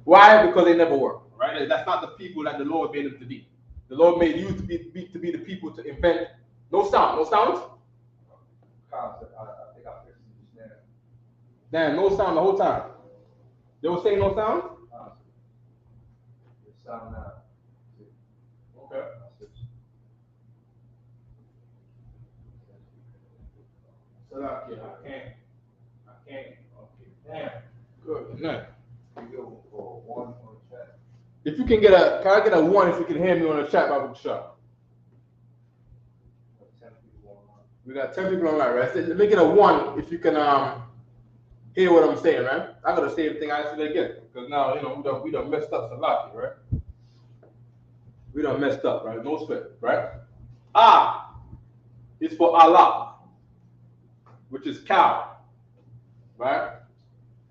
Why? Because they never were. Right? That's not the people that the Lord made them to be. The Lord made you to be the people to invent no sound. No sounds? I think I fixed it just now. Damn, no sound the whole time. They were saying no sound? It's sound now. Okay. So I can't. Okay, damn. Good. None. You go for 1 on the chat. If you can I get a 1 if you can hear me on the chat box shop? 10 people online. We got 10 people online, right? So let me get a 1 if you can hear what I'm saying, right? I gotta say everything I said again. Because now, we done messed up a lot, right? We done messed up, right? No sweat, right? Ah is for Allah, which is cow, right?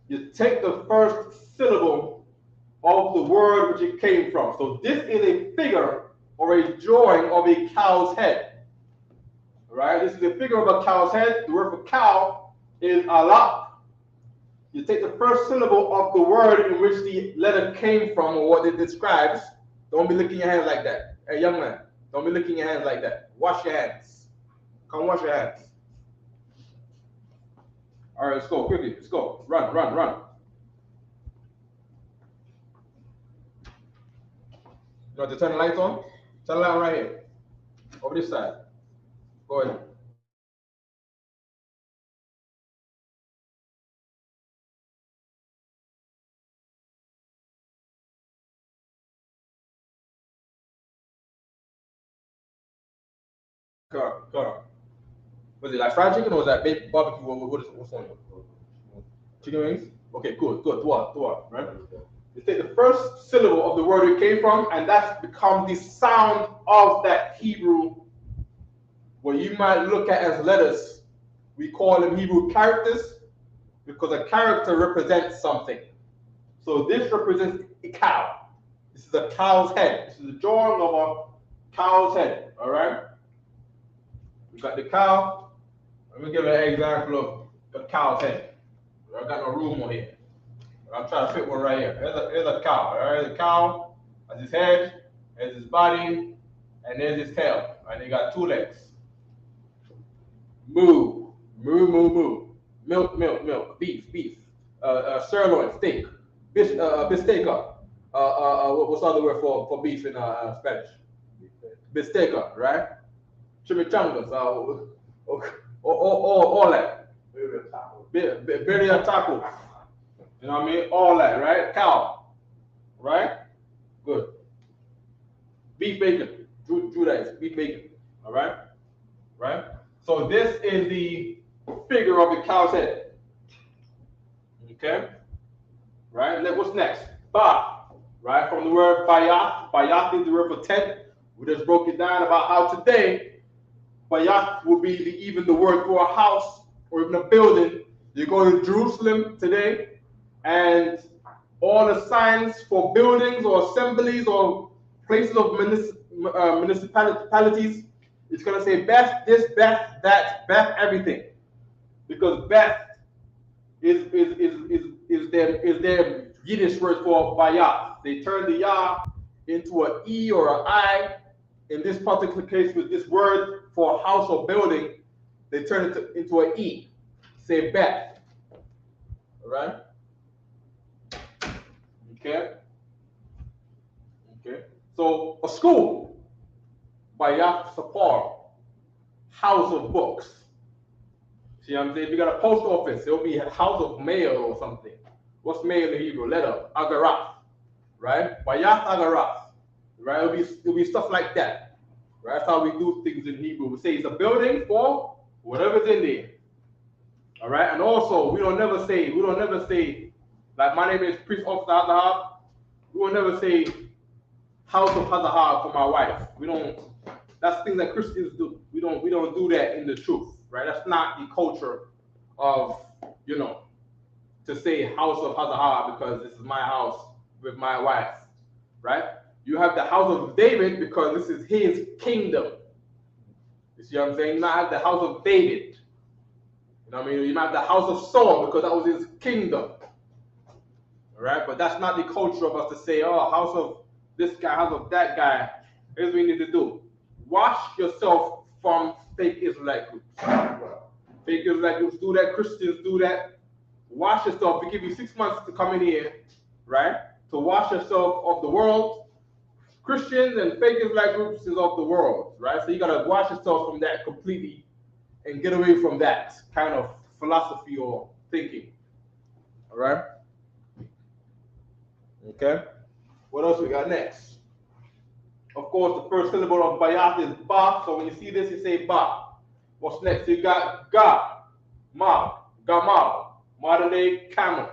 You take the first syllable of the word which it came from. So this is a figure or a drawing of a cow's head. Right? This is a figure of a cow's head. The word for cow is Allah. You take the first syllable of the word in which the letter came from or what it describes. Don't be licking your hands like that. Hey, young man, don't be licking your hands like that. Wash your hands. Come wash your hands. All right, let's go quickly. Let's go. Run, run, run. You want to turn the lights on? Turn the light on right here. Over this side. Go ahead. Come. Was it like fried chicken or was that baked barbecue? What's on it? Chicken wings? Okay, good. Dua, right? You take the first syllable of the word it came from, and that becomes the sound of that Hebrew, what you might look at as letters. We call them Hebrew characters because a character represents something. So this represents a cow. This is a cow's head. This is a drawing of a cow's head. All right? We got the cow. Let me give an example of a cow's head. I got no room on here. I'm trying to fit one right here. There's a cow. All right, there's a cow. That's his head. There's his body, and there's his tail. And he got 2 legs. Moo, moo, moo, moo. Milk. Beef. Sirloin, steak. Bistecca. What's the other word for beef in Spanish? Bistecca, right? Chimichangas. All that. Birria tacos. You know what I mean? All that, right? Cow. Right? Good. Beef bacon. Drew that is beef bacon. All right? Right? So this is the figure of the cow's head. Okay? Right? What's next? Ba. Right? From the word bayat. Bayat is the word for tent. We just broke it down about how today bayat will be even the word for a house or even a building. You go to Jerusalem today, and all the signs for buildings or assemblies or places of municipalities, it's going to say Beth, this, Beth, that, Beth, everything. Because Beth is their Yiddish word for bayat. They turn the ya into an E or an I. In this particular case, with this word for house or building, they turn it into an E. Say Beth. All right? Okay? So, a school, bayat sapar, house of books. See what I'm saying? If you got a post office, it'll be a house of mail or something. What's mail in Hebrew? Letter, agaraf, right? Bayat agaraf, right? It'll be stuff like that, right? That's how we do things in Hebrew. We say it's a building for whatever's in there, all right? And also, we don't never say, like my name is Priest Officer Hazahab. We will never say house of Hazahab for my wife. We don't. That's things that Christians do. We don't do that in the truth, right? That's not the culture of, to say house of Hazahab because this is my house with my wife, right? You have the house of David because this is his kingdom. You see what I'm saying? You might have the house of David. You know what I mean? You might have the house of Saul because that was his kingdom. All All right, but that's not the culture of us to say, oh, house of this guy, house of that guy. Here's what you need to do: wash yourself from fake Israelite groups. Fake Israelite groups do that. Christians do that. Wash yourself. We give you 6 months to come in here, right? To wash yourself of the world. Christians and fake Israelite groups is of the world, right? So you gotta wash yourself from that completely and get away from that kind of philosophy or thinking. All right. Okay. What else we got next? Of course, the first syllable of bayat is ba. So when you see this, you say ba. What's next? You got ga, ma, gamal, modern day camel.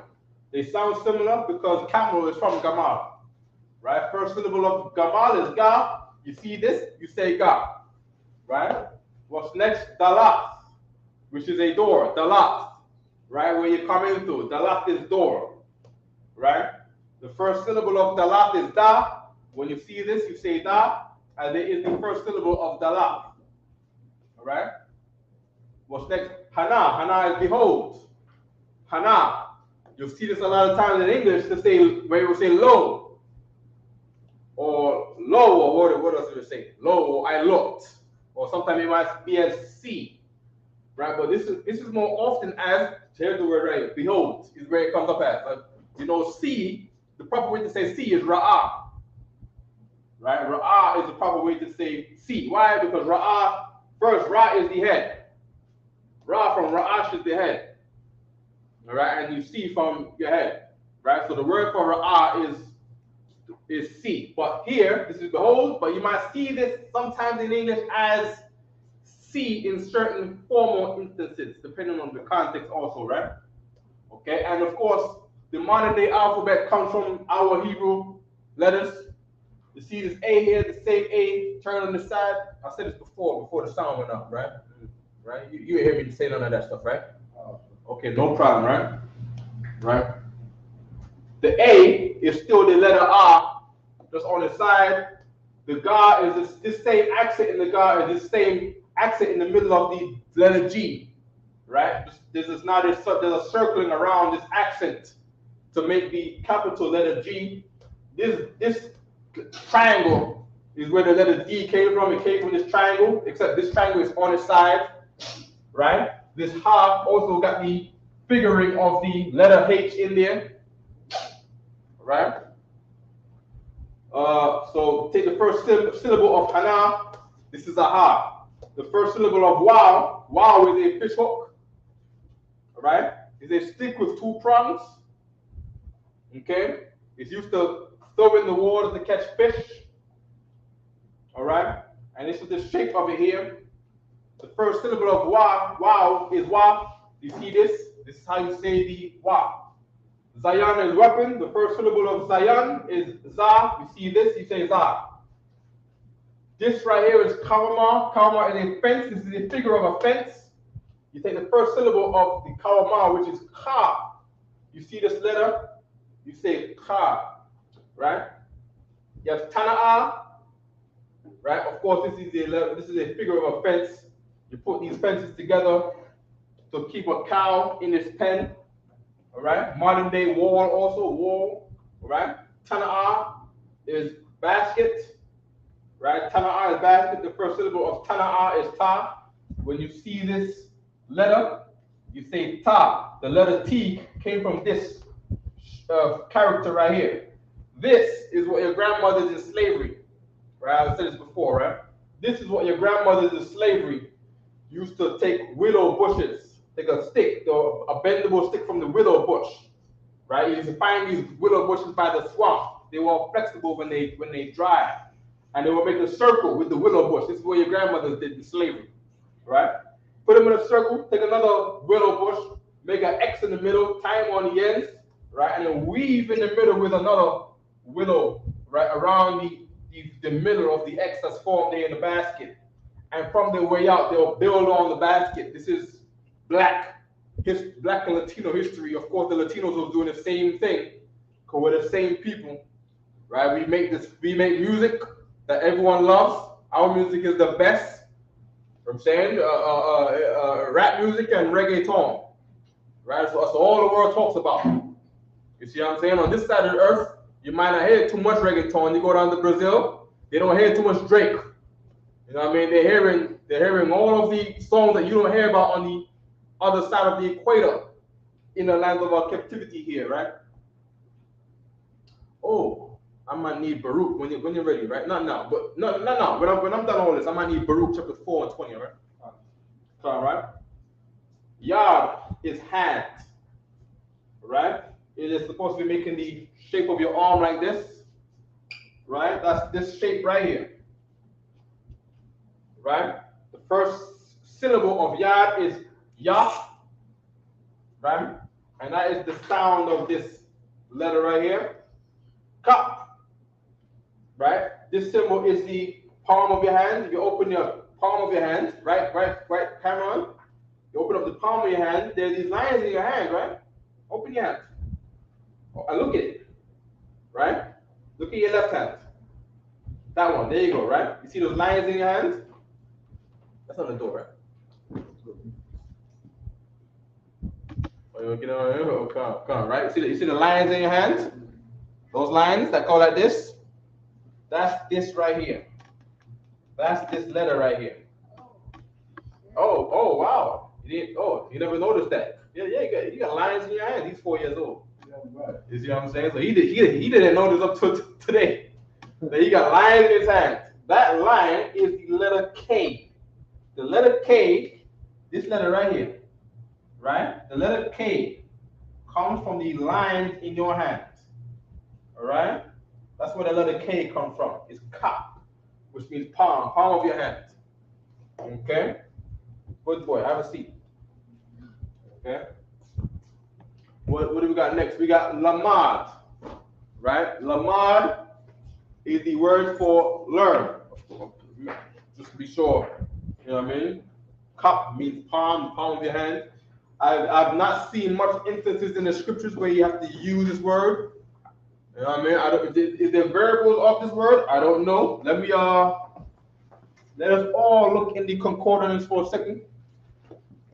They sound similar because camel is from gamal, right? First syllable of gamal is ga. You see this, you say ga, right? What's next? Dalat, which is a door. Dalat, right? Where you're coming through. Dalat is door, right? The first syllable of dalat is da. When you see this, you say da, and there is the first syllable of dalat. All right? What's next? Hana. Hana is behold. Hana. You'll see this a lot of times in English to say, where you will say lo, or lo, or what else do you say? Lo, or I looked, or sometimes it might be as see, right? But this is more often as, here's the word right here, behold, is where it comes up as. You know, see. The proper way to say see is ra'ah, right? Ra'ah is the proper way to say see. Why? Because ra'ah, first, ra is the head. Ra from ra'ash is the head, all right? And you see from your head, right? So the word for ra'ah is see. But here, this is behold, but you might see this sometimes in English as see in certain formal instances, depending on the context also, right? Okay, and of course, the modern day alphabet comes from our Hebrew letters. You see this A here, the same A turned on the side. I said this before the sound went up, right? Right? You hear me say none of that stuff, right? Okay, no problem, right? Right? The A is still the letter R, just on the side. The Ga is this same accent in the Ga is this same accent in the middle of the letter G, right? There's a circling around this accent to make the capital letter G. This triangle is where the letter D came from. It came from this triangle, except this triangle is on its side, right? This ha also got the figuring of the letter H in there, right? So take the first syllable of hana. This is a ha. The first syllable of wow. Wow is a fish hook, right? Is a stick with two prongs. Okay, it's used to throw in the water to catch fish. All right, and this is the shape of it here. The first syllable of wow is wa. You see this? This is how you say the wa. Zayan is weapon. The first syllable of zayan is za. You see this? You say za. This right here is kawama. Kawama is a fence. This is a figure of a fence. You take the first syllable of the kawama, which is ka. You see this letter? You say ka, right? You have tana'a, right? Of course, this is a figure of a fence. You put these fences together to keep a cow in its pen, all right? Modern day wall also, wall, all right? Tana'a is basket, right? Tana'a is basket. The first syllable of tana'a is ta. When you see this letter, you say ta. The letter T came from this character right here. This is what your grandmother's in slavery, right? I said this before, right? This is what your grandmother's in slavery used to take willow bushes, take a stick, a bendable stick from the willow bush, right? You used to find these willow bushes by the swamp. They were all flexible when they dry, and they would make a circle with the willow bush. This is what your grandmothers did in slavery, right? Put them in a circle, take another willow bush, make an X in the middle, tie them on the ends, right? And then weave in the middle with another willow, right, around the middle of the X that's formed there in the basket. And from the way out, they'll build on the basket. This is black and Latino history. Of course, the Latinos were doing the same thing, because we're the same people, right? We make music that everyone loves. Our music is the best. I'm saying rap music and reggaeton, right? So that's all the world talks about. You see what I'm saying? On this side of the earth, you might not hear too much reggaeton. You go down to Brazil, they don't hear too much Drake. You know what I mean? They're hearing all of the songs that you don't hear about on the other side of the equator, in the land of our captivity here, right? Oh, I might need Baruch when you're ready, right? Not now, but no. When I'm done all this, I might need Baruch chapter 4 and 20, right? All right. Yad is hand, right? It is supposed to be making the shape of your arm like this, right? That's this shape right here, right? The first syllable of Yad is Yah, right? And that is the sound of this letter right here. Kap, right? This symbol is the palm of your hand. If you open your palm of your hand, right, Cameron, you open up the palm of your hand, there's these lines in your hand, right? Open your hand. And look at it, right? Look at your left hand. That one, there you go, right? You see those lines in your hand? That's on the door, right? Oh, come on, right? You see the lines in your hand? Those lines that go like this? That's this right here. That's this letter right here. Oh, wow. You never noticed that. Yeah, you got lines in your hand. He's 4 years old. You see what I'm saying? So he didn't notice up to today that he got lines in his hand. That line is the letter K. The letter K, this letter right here, right? The letter K comes from the lines in your hand. All right? That's where the letter K comes from. It's kap, which means palm of your hand. Okay? Good boy, have a seat. Okay? What do we got next? We got lamad, right? Lamad is the word for learn. Just to be sure, you know what I mean? Kap means palm of your hand. I've not seen much instances in the scriptures where you have to use this word. You know what I mean? Is there variables of this word? I don't know. Let us all look in the concordance for a second.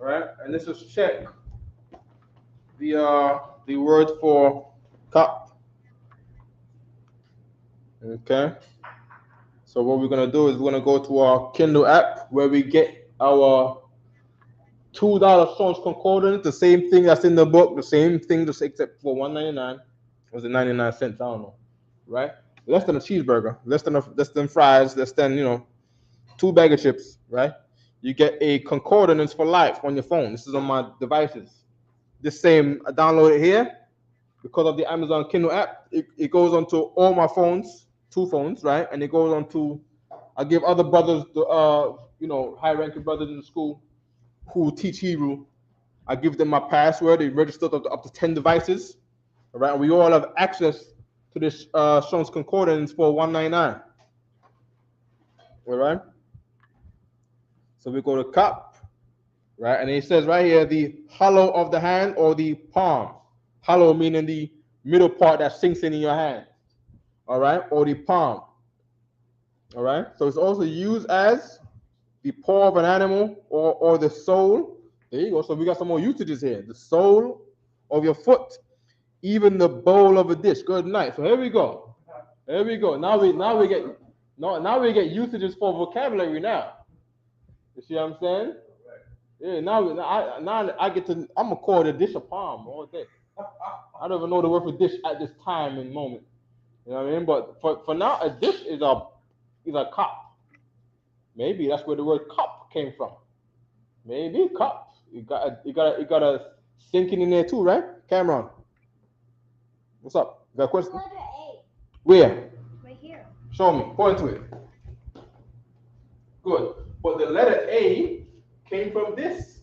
All right, and let's just check the word for cup. Okay. So what we're gonna do is we're gonna go to our Kindle app where we get our $2 Strong's Concordance, the same thing that's in the book, the same thing just except for $1.99. Was it 99 cents? I don't know. Right? Less than a cheeseburger, less than fries, less than 2 bag of chips, right? You get a concordance for life on your phone. This is on my devices. This same, I download it here because of the Amazon Kindle app. It goes onto all my phones, 2 phones, right? And it goes on to, I give other brothers, high-ranking brothers in the school who teach Hebrew. I give them my password. They register up to 10 devices, all right? And we all have access to this Strong's Concordance for $1.99. All right? So we go to cup, right? And it says right here, the hollow of the hand or the palm. Hollow meaning the middle part that sinks in your hand, all right? Or the palm, all right? So it's also used as the paw of an animal or the sole. There you go. So we got some more usages here. The sole of your foot, even the bowl of a dish. Good night. So here we go. Here we go. Now we get usages for vocabulary now. You see what I'm saying? Yeah. Now I get to. I'm gonna call it a dish a palm all day. I don't even know the word for dish at this time and moment. You know what I mean? But for now, a dish is a cup. Maybe that's where the word cup came from. Maybe cup. You got a sinking in there too, right? Cameron, what's up? You got a question? Letter A. Where? Right here. Show me. Point to it. Good. But the letter A came from this.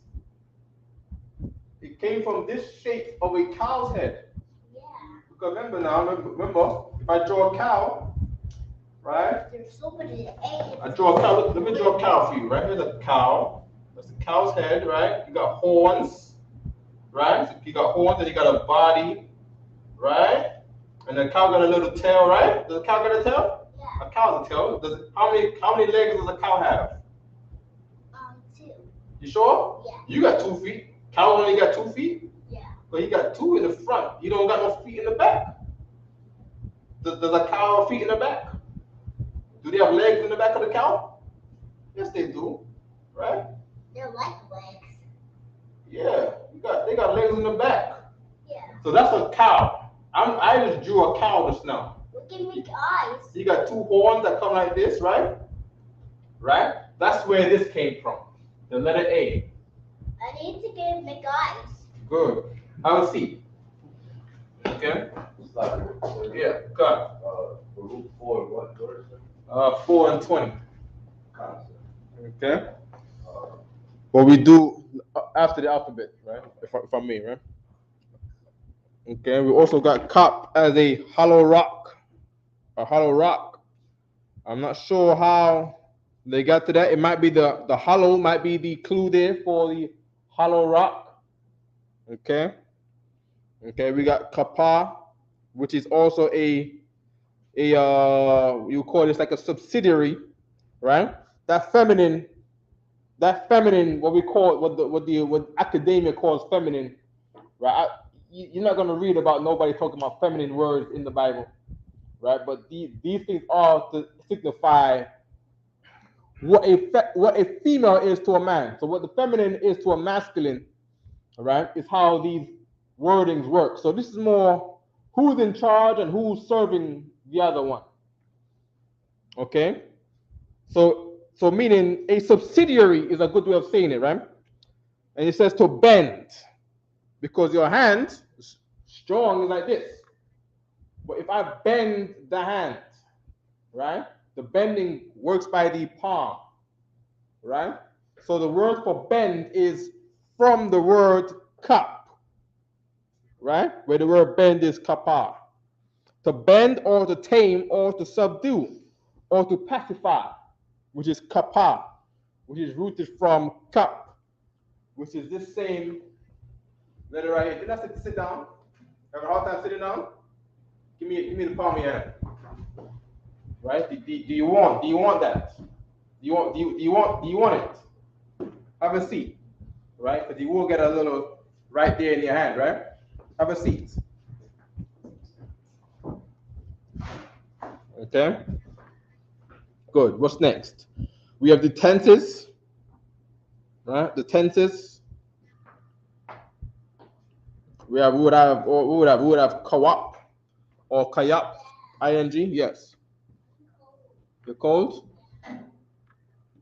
It came from this shape of a cow's head. Yeah. Because remember, if I draw a cow, right? There's so many A's. I draw a cow. Let me draw a cow for you, right? Here's a cow. That's a cow's head, right? You got horns, right? So you got horns and you got a body, right? And the cow got a little tail, right? Does a cow got a tail? Yeah. A cow has a tail. How many legs does a cow have? 2. You sure? Yeah. You got 2 feet. Cow only got 2 feet? Yeah. But he got two in the front. You don't got no feet in the back. Does a cow have feet in the back? Do they have legs in the back of the cow? Yes, they do. Right? They're like legs. Yeah. They got legs in the back. Yeah. So that's a cow. I just drew a cow just now. We can make eyes. You got two horns that come like this, right? Right? That's where this came from. The letter A. I need to make eyes. Good. Have a seat. Okay? Yeah, got Root 4, what verse? 4 and 20. Concept. Okay? What we do after the alphabet, right? If I may, right? Okay, we also got Kap as a hollow rock. A hollow rock. I'm not sure how they got to that. It might be the hollow, might be the clue there for the hollow rock. Okay. Okay, we got Kappa, which is also a you call this like a subsidiary, right? That feminine, what we call what academia calls feminine, right? You're not gonna read about nobody talking about feminine words in the Bible, right? But these things are to signify what a female is to a man. So what the feminine is to a masculine, right, is how these wordings work. So this is more who's in charge and who's serving the other one. Okay? So meaning a subsidiary is a good way of saying it, right? And it says to bend, because your hand is strong is like this. But if I bend the hand, right, the bending works by the palm, right? So the word for bend is from the word kap, right? Where the word bend is kappa. To bend or to tame or to subdue or to pacify, which is kappa, which is rooted from kap, which is this same letter right here. Did I sit down? Have a hard time sitting down? Give me the palm of your hand. Right? Do you want that? Do you want it? Have a seat. Right? Because you will get a little right there in your hand, right? Have a seat. Okay? Good. What's next? We have the tenses. Right? The tenses. We would have kawap or kayap, ing. Yes. The cold.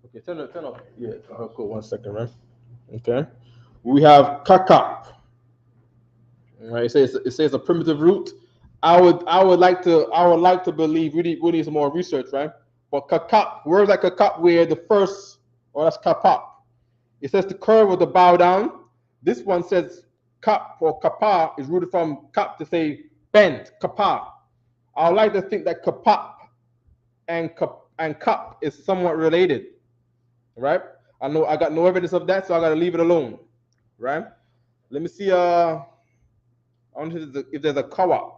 Okay, turn off. Yeah, cool. 1 second, right? Okay. We have kakap. Right. It says a primitive root. I would like to believe we need some more research, right? But kakap, words like kakap, where the first, that's kapap. It says to curve or to bow down. This one says kap or kapa is rooted from kap to say bend, kapa. I would like to think that kapap and kap is somewhat related, right? I know I got no evidence of that, so I got to leave it alone, right? Let me see. I wonder if there's a kawap.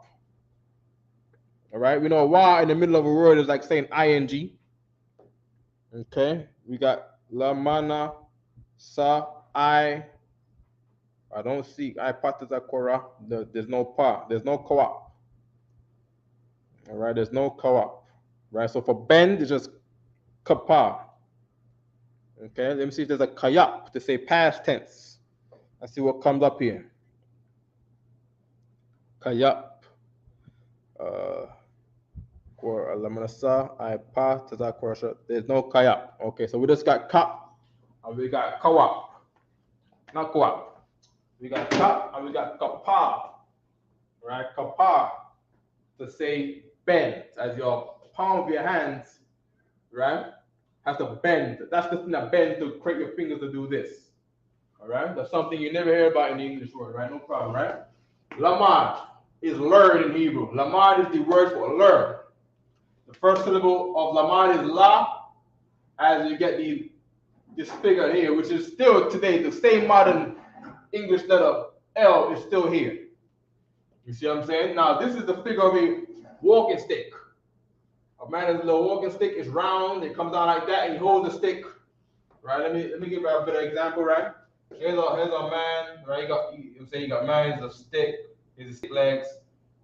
All right, we know why in the middle of a word is like saying ing. Okay, we got la mana sa I don't see I patata kora. There's no pa. There's no kawap. All right, there's no kawap. Right, so for bend it's just kapa. Okay, let me see if there's a kayap to say past tense. Let's see what comes up here. Kayap. There's no kayap. Okay, so we just got kap and we got kawap. Not kawap. We got kap and we got kapa. Right? Kapa to say bend, as your palm of your hands, right, has to bend. That's the thing that bends to create your fingers to do this. All right? That's something you never hear about in the English word, right? No problem, right? Lamad is learn in Hebrew. Lamad is the word for learn. The first syllable of lamad is la, as you get this figure here, which is still today the same modern English letter L is still here. You see what I'm saying? Now this is the figure of a walking stick. A man has a little walking stick. It's round. It comes down like that, and he holds the stick. Right? Let me give you a better example. Right? Here's a man, right? You got man, he's a stick, his stick legs,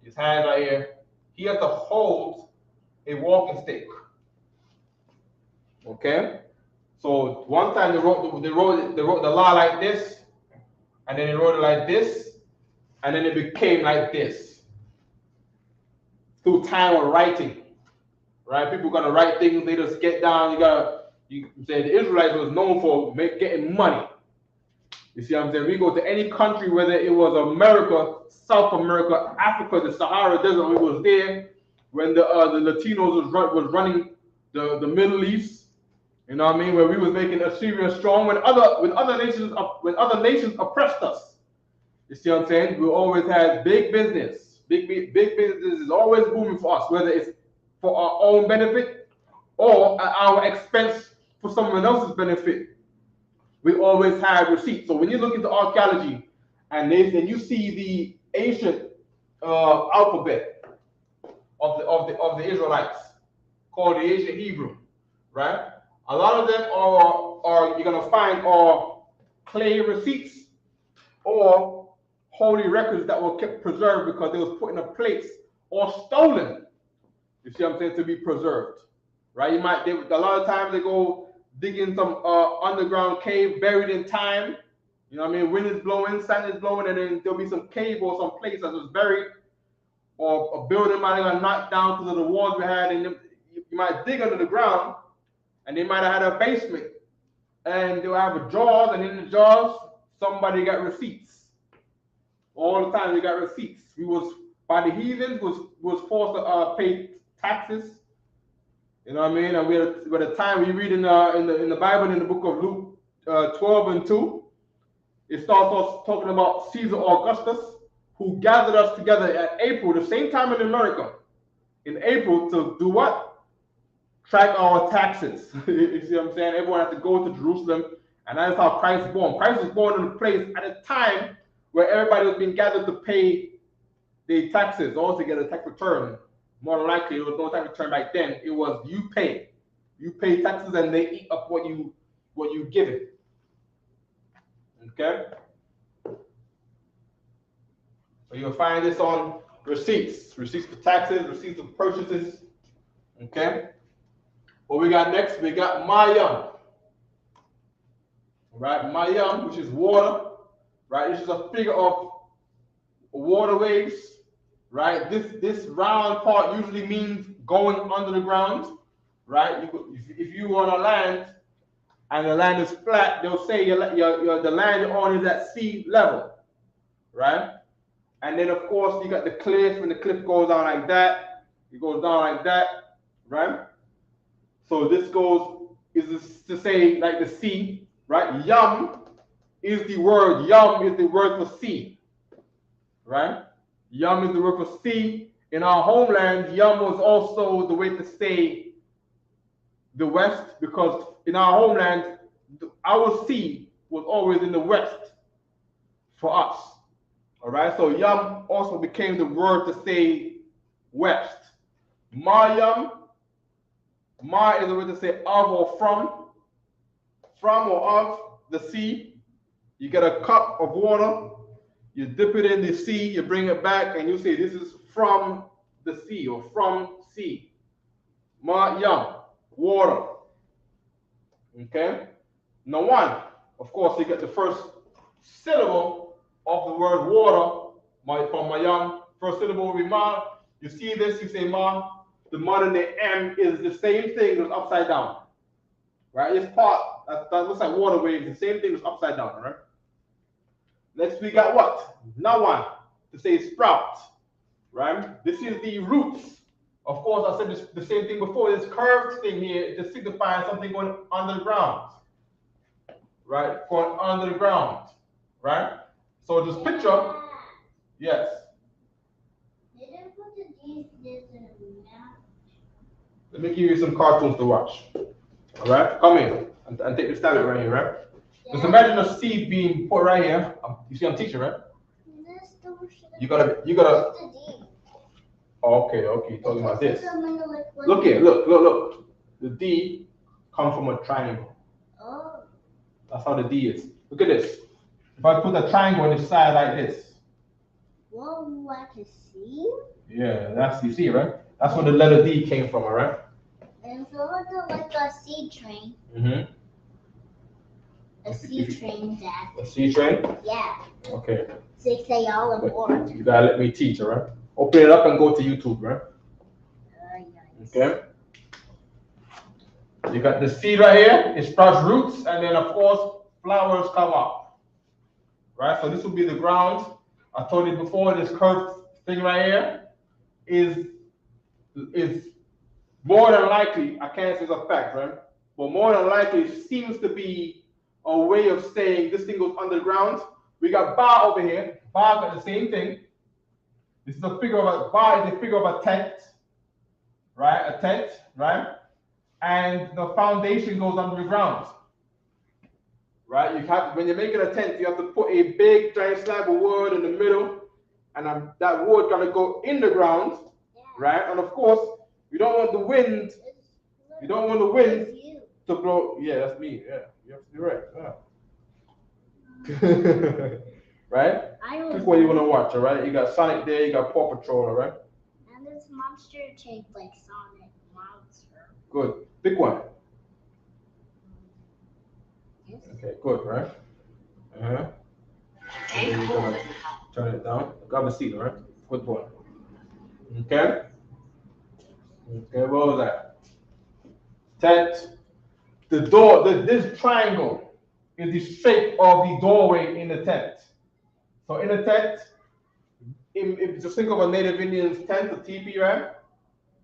his hands right here. He has to hold a walking stick. Okay? So one time they wrote the law like this, and then they wrote it like this, and then it became like this. Through time of writing. Right? People gonna write things, they just get down, you say the Israelites was known for getting money. You see what I'm saying? We go to any country, whether it was America, South America, Africa, the Sahara Desert, we was there when the Latinos was running the Middle East. You know what I mean? Where we was making Assyria strong when other nations oppressed us. You see what I'm saying? We always had big business. Big business is always booming for us, whether it's for our own benefit or at our expense for someone else's benefit. We always have receipts. So when you look into archaeology and you see the ancient alphabet of the Israelites called the ancient Hebrew, right? A lot of them are you're gonna find are clay receipts or holy records that were kept preserved because they was put in a place or stolen. You see what I'm saying? To be preserved, right? A lot of times they go dig in some underground cave buried in time. You know what I mean? Wind is blowing, sand is blowing, and then there'll be some cave or some place that was buried, or a building might have got knocked down because of the walls we had, and you might dig under the ground, and they might have had a basement, and they'll have jars, and in the jars somebody got receipts. All the time they got receipts. We was by the heathens was forced to pay taxes. You know what I mean? And we had a time we read in the Bible in the book of Luke 12:2, it starts off talking about Caesar Augustus, who gathered us together at April, the same time in America, in April, to do what? Track our taxes. You see what I'm saying? Everyone had to go to Jerusalem, and that's how Christ was born. Christ was born in a place at a time where everybody was being gathered to pay their taxes, or to get a tax return. More than likely, there was no tax return back then. It was you pay taxes, and they eat up what you give it. Okay. So you'll find this on receipts for taxes, receipts of purchases. Okay. What we got next? We got Mayam. Right, Mayam, which is water. Right, this is a figure of waterways. Right, this round part usually means going under the ground. Right, if you on a land and the land is flat, they'll say the land you're on is at sea level. Right, and then of course you got the cliff, and the cliff goes down like that. It goes down like that. Right. So this is to say like the sea. Right, Yam is the word for sea. Right. Yam is the word for sea. In our homeland, Yam was also the way to say the west, because in our homeland, our sea was always in the west for us. All right, so Yam also became the word to say west. Mayam, Ma is the word to say of or from or of the sea. You get a cup of water. You dip it in the sea, you bring it back, and you say, this is from the sea or from sea. Mayam, water. Okay? Now one, of course, you get the first syllable of the word water, from Mayam. First syllable will be Ma. You see this, you say Ma. The Ma and the M is the same thing that's upside down. Right? It's part, that looks like water waves, the same thing that's upside down, right? Next, we got what? Nawan, to say sprout, right? This is the roots. Of course, I said the same thing before. This curved thing here to signify something going under the ground, right? Going under the ground, right? So this picture, yes. They didn't put the D's in the map. Let me give you some cartoons to watch. All right, come here and take this tablet right here, right? Just imagine a seed being put right here. You see, I'm teaching, right? You gotta. Oh, okay, you're talking about this. Look here, look. The D comes from a triangle. Oh. That's how the D is. Look at this. If I put a triangle on the side like this. Whoa, like a C? Yeah, that's you see, right? That's where the letter D came from, all right? And if you look at like a C train, Mm-hmm. a C train, Dad. A C train? Yeah. Okay. 6 a all aboard. You gotta let me teach, all right? Open it up and go to YouTube, right? Yes. Okay. You got the seed right here. It sprouts roots, and then of course flowers come up. Right. So this will be the ground. I told you before. This curved thing right here is more than likely. I can't say it's a fact, right? But more than likely seems to be a way of saying this thing goes underground. We got bar over here. Bar got the same thing. This is a figure of a bar is a figure of a tent, right? A tent, right? And the foundation goes under the ground, right? You have when you're making a tent, you have to put a big giant slab of wood in the middle, and that wood gotta go in the ground, right? And of course, you don't want the wind. You don't want the wind to blow. Yeah, that's me. Yeah, you're right. Yeah. Right? Pick what you want to watch, all right? You got Sonic there, you got Paw Patrol, all right? And this monster shaped like Sonic monster. Good. Pick one. Yes. Okay, good, right? Uh-huh. And then you're gonna turn it down. Grab a seat, all right? Good boy. Okay? Okay, what was that? Tent. The door, this triangle is the shape of the doorway in the tent. So in a tent, if just think of a Native Indian's tent, a teepee, right?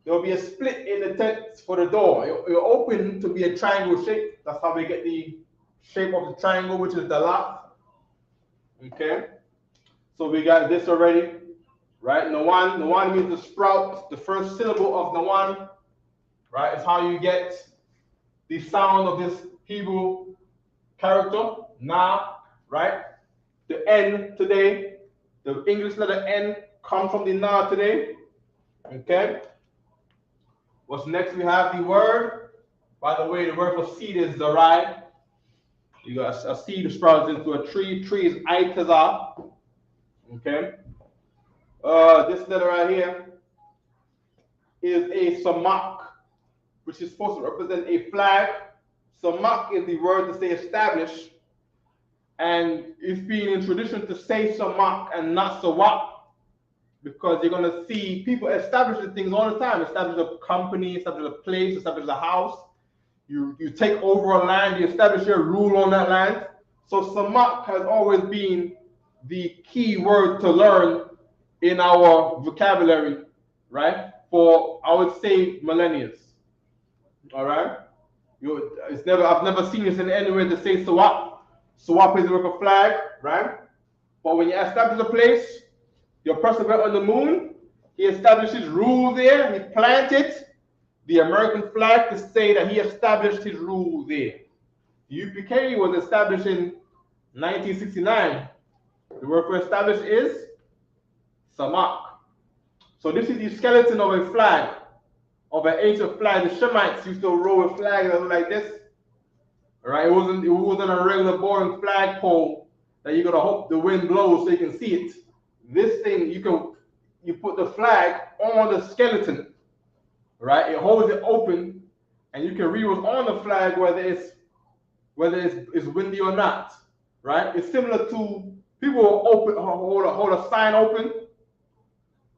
There will be a split in the tent for the door. It'll open to be a triangle shape. That's how we get the shape of the triangle, which is the lock. Okay? So we got this already, right? Nawan. Nawan means the sprout. The first syllable of Nawan, right, is how you get the sound of this Hebrew character, Na, right? The N today, the English letter N comes from the Na today. Okay? What's next? We have the word. By the way, the word for seed is zarai. You got a seed sprouts into a tree. Tree is aitaza. Okay? This letter right here is a samak, which is supposed to represent a flag. Samak is the word to say establish. And it's been in tradition to say samak and not sawak, because you're going to see people establishing things all the time. Establish a company, establish a place, establish a house. You take over a land, you establish your rule on that land. So samak has always been the key word to learn in our vocabulary, right? For, I would say, millennia. All right? I've never seen this in anywhere to say sawak. Sawak is like a flag, right? But when you establish a place, your person went on the moon, he establishes rule there, he planted the American flag to say that he established his rule there. The UPK was established in 1969. The word for established is samak. So this is the skeleton of a flag, of an ancient flag. The Shemites used to roll a flag that looked like this. All right, it wasn't a regular boring flagpole that you're gonna hope the wind blows so you can see it. This thing you put the flag on the skeleton, right? It holds it open, and you can read what's on the flag whether it's windy or not, right? It's similar to people will hold a sign open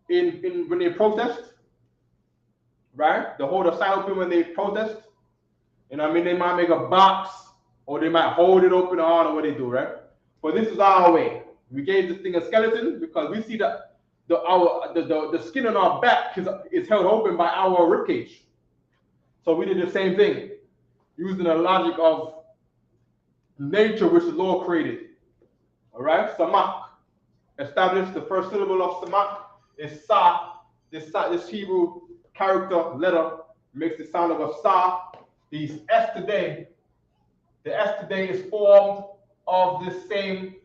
in when they protest, right? They hold a sign open when they protest. You know what I mean? They might make a box or they might hold it open. I don't know what they do, right? But this is our way. We gave this thing a skeleton because we see that the skin on our back is held open by our ribcage. So we did the same thing, using the logic of nature which the Lord created. All right? Samak. Established the first syllable of samak is sa. This Hebrew character letter makes the sound of a sa. The S today is formed of the same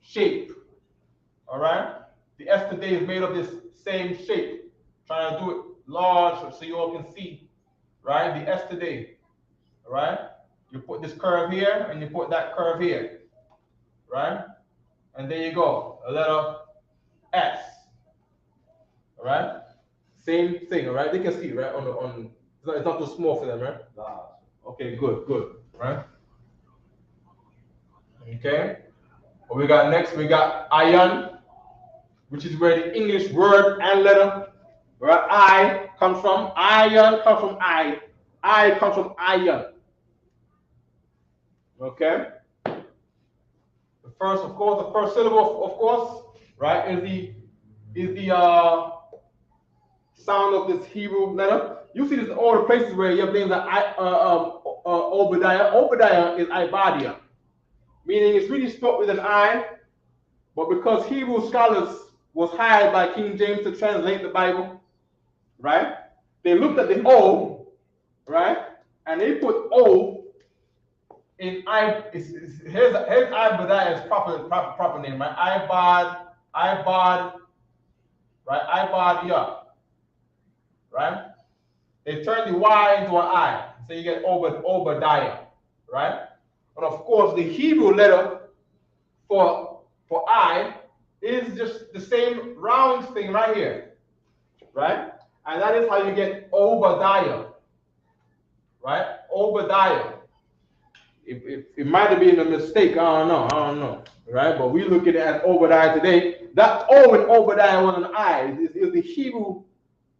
shape. All right? The S today is made of this same shape. Trying to do it large so you all can see. Right? The S today. All right? You put this curve here and you put that curve here. right? And there you go, a letter S, all right? Same thing, all right? They can see, right? It's not too small for them, right? Okay, good, right? Okay. What we got next? We got iron, which is where the English word and letter, right? I comes from. Iron comes from I. I comes from iron. Okay. The first syllable, of course, right, is the sound of this Hebrew letter. You see this in all the places where you have names like Obadiah. Obadiah is Ibadiah, meaning it's really spelled with an I, but because Hebrew scholars was hired by King James to translate the Bible, right? They looked at the O, right, and they put O in I. Here's Ibadiah's proper name, right? Ibad, right? Ibadiah, right? They turn the Y into an I, so you get Obadiah, right? And of course, the Hebrew letter for I is just the same round thing right here, right? And that is how you get Obadiah, right? Obadiah. It might have been a mistake, I don't know, right? But we look at it as Obadiah today. That O in Obadiah was an I. It was the Hebrew.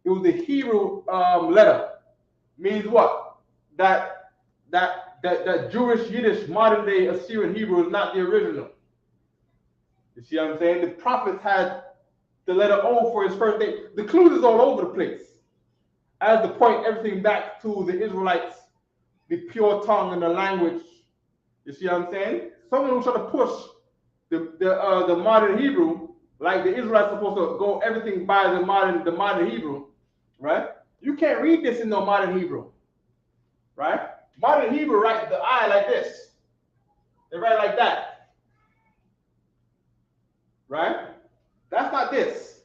It was the Hebrew letter. Means what? That Jewish, Yiddish, modern day Assyrian Hebrew is not the original. You see what I'm saying? The prophets had the letter O for his first name. The clues is all over the place. As to point everything back to the Israelites, the pure tongue and the language. You see what I'm saying? Someone who's trying to push the modern Hebrew, like the Israelites are supposed to go everything by the modern Hebrew, right? You can't read this in no modern Hebrew, right? Modern Hebrew write the I like this. They write like that, right? That's not this.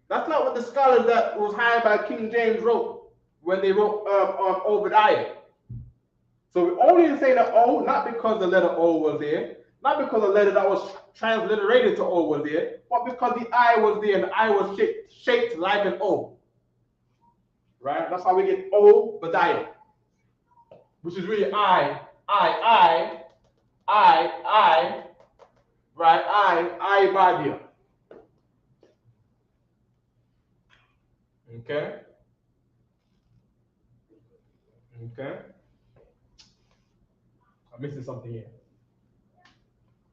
That's not what the scholars that was hired by King James wrote when they wrote Obadiah. So we only say the O, not because the letter O was there, not because the letter that was transliterated to O was there, but because the I was there and the I was shaped like an O. Right? That's how we get Obadiah, which is really I, right? Ibadiah. Okay? Okay? I'm missing something here.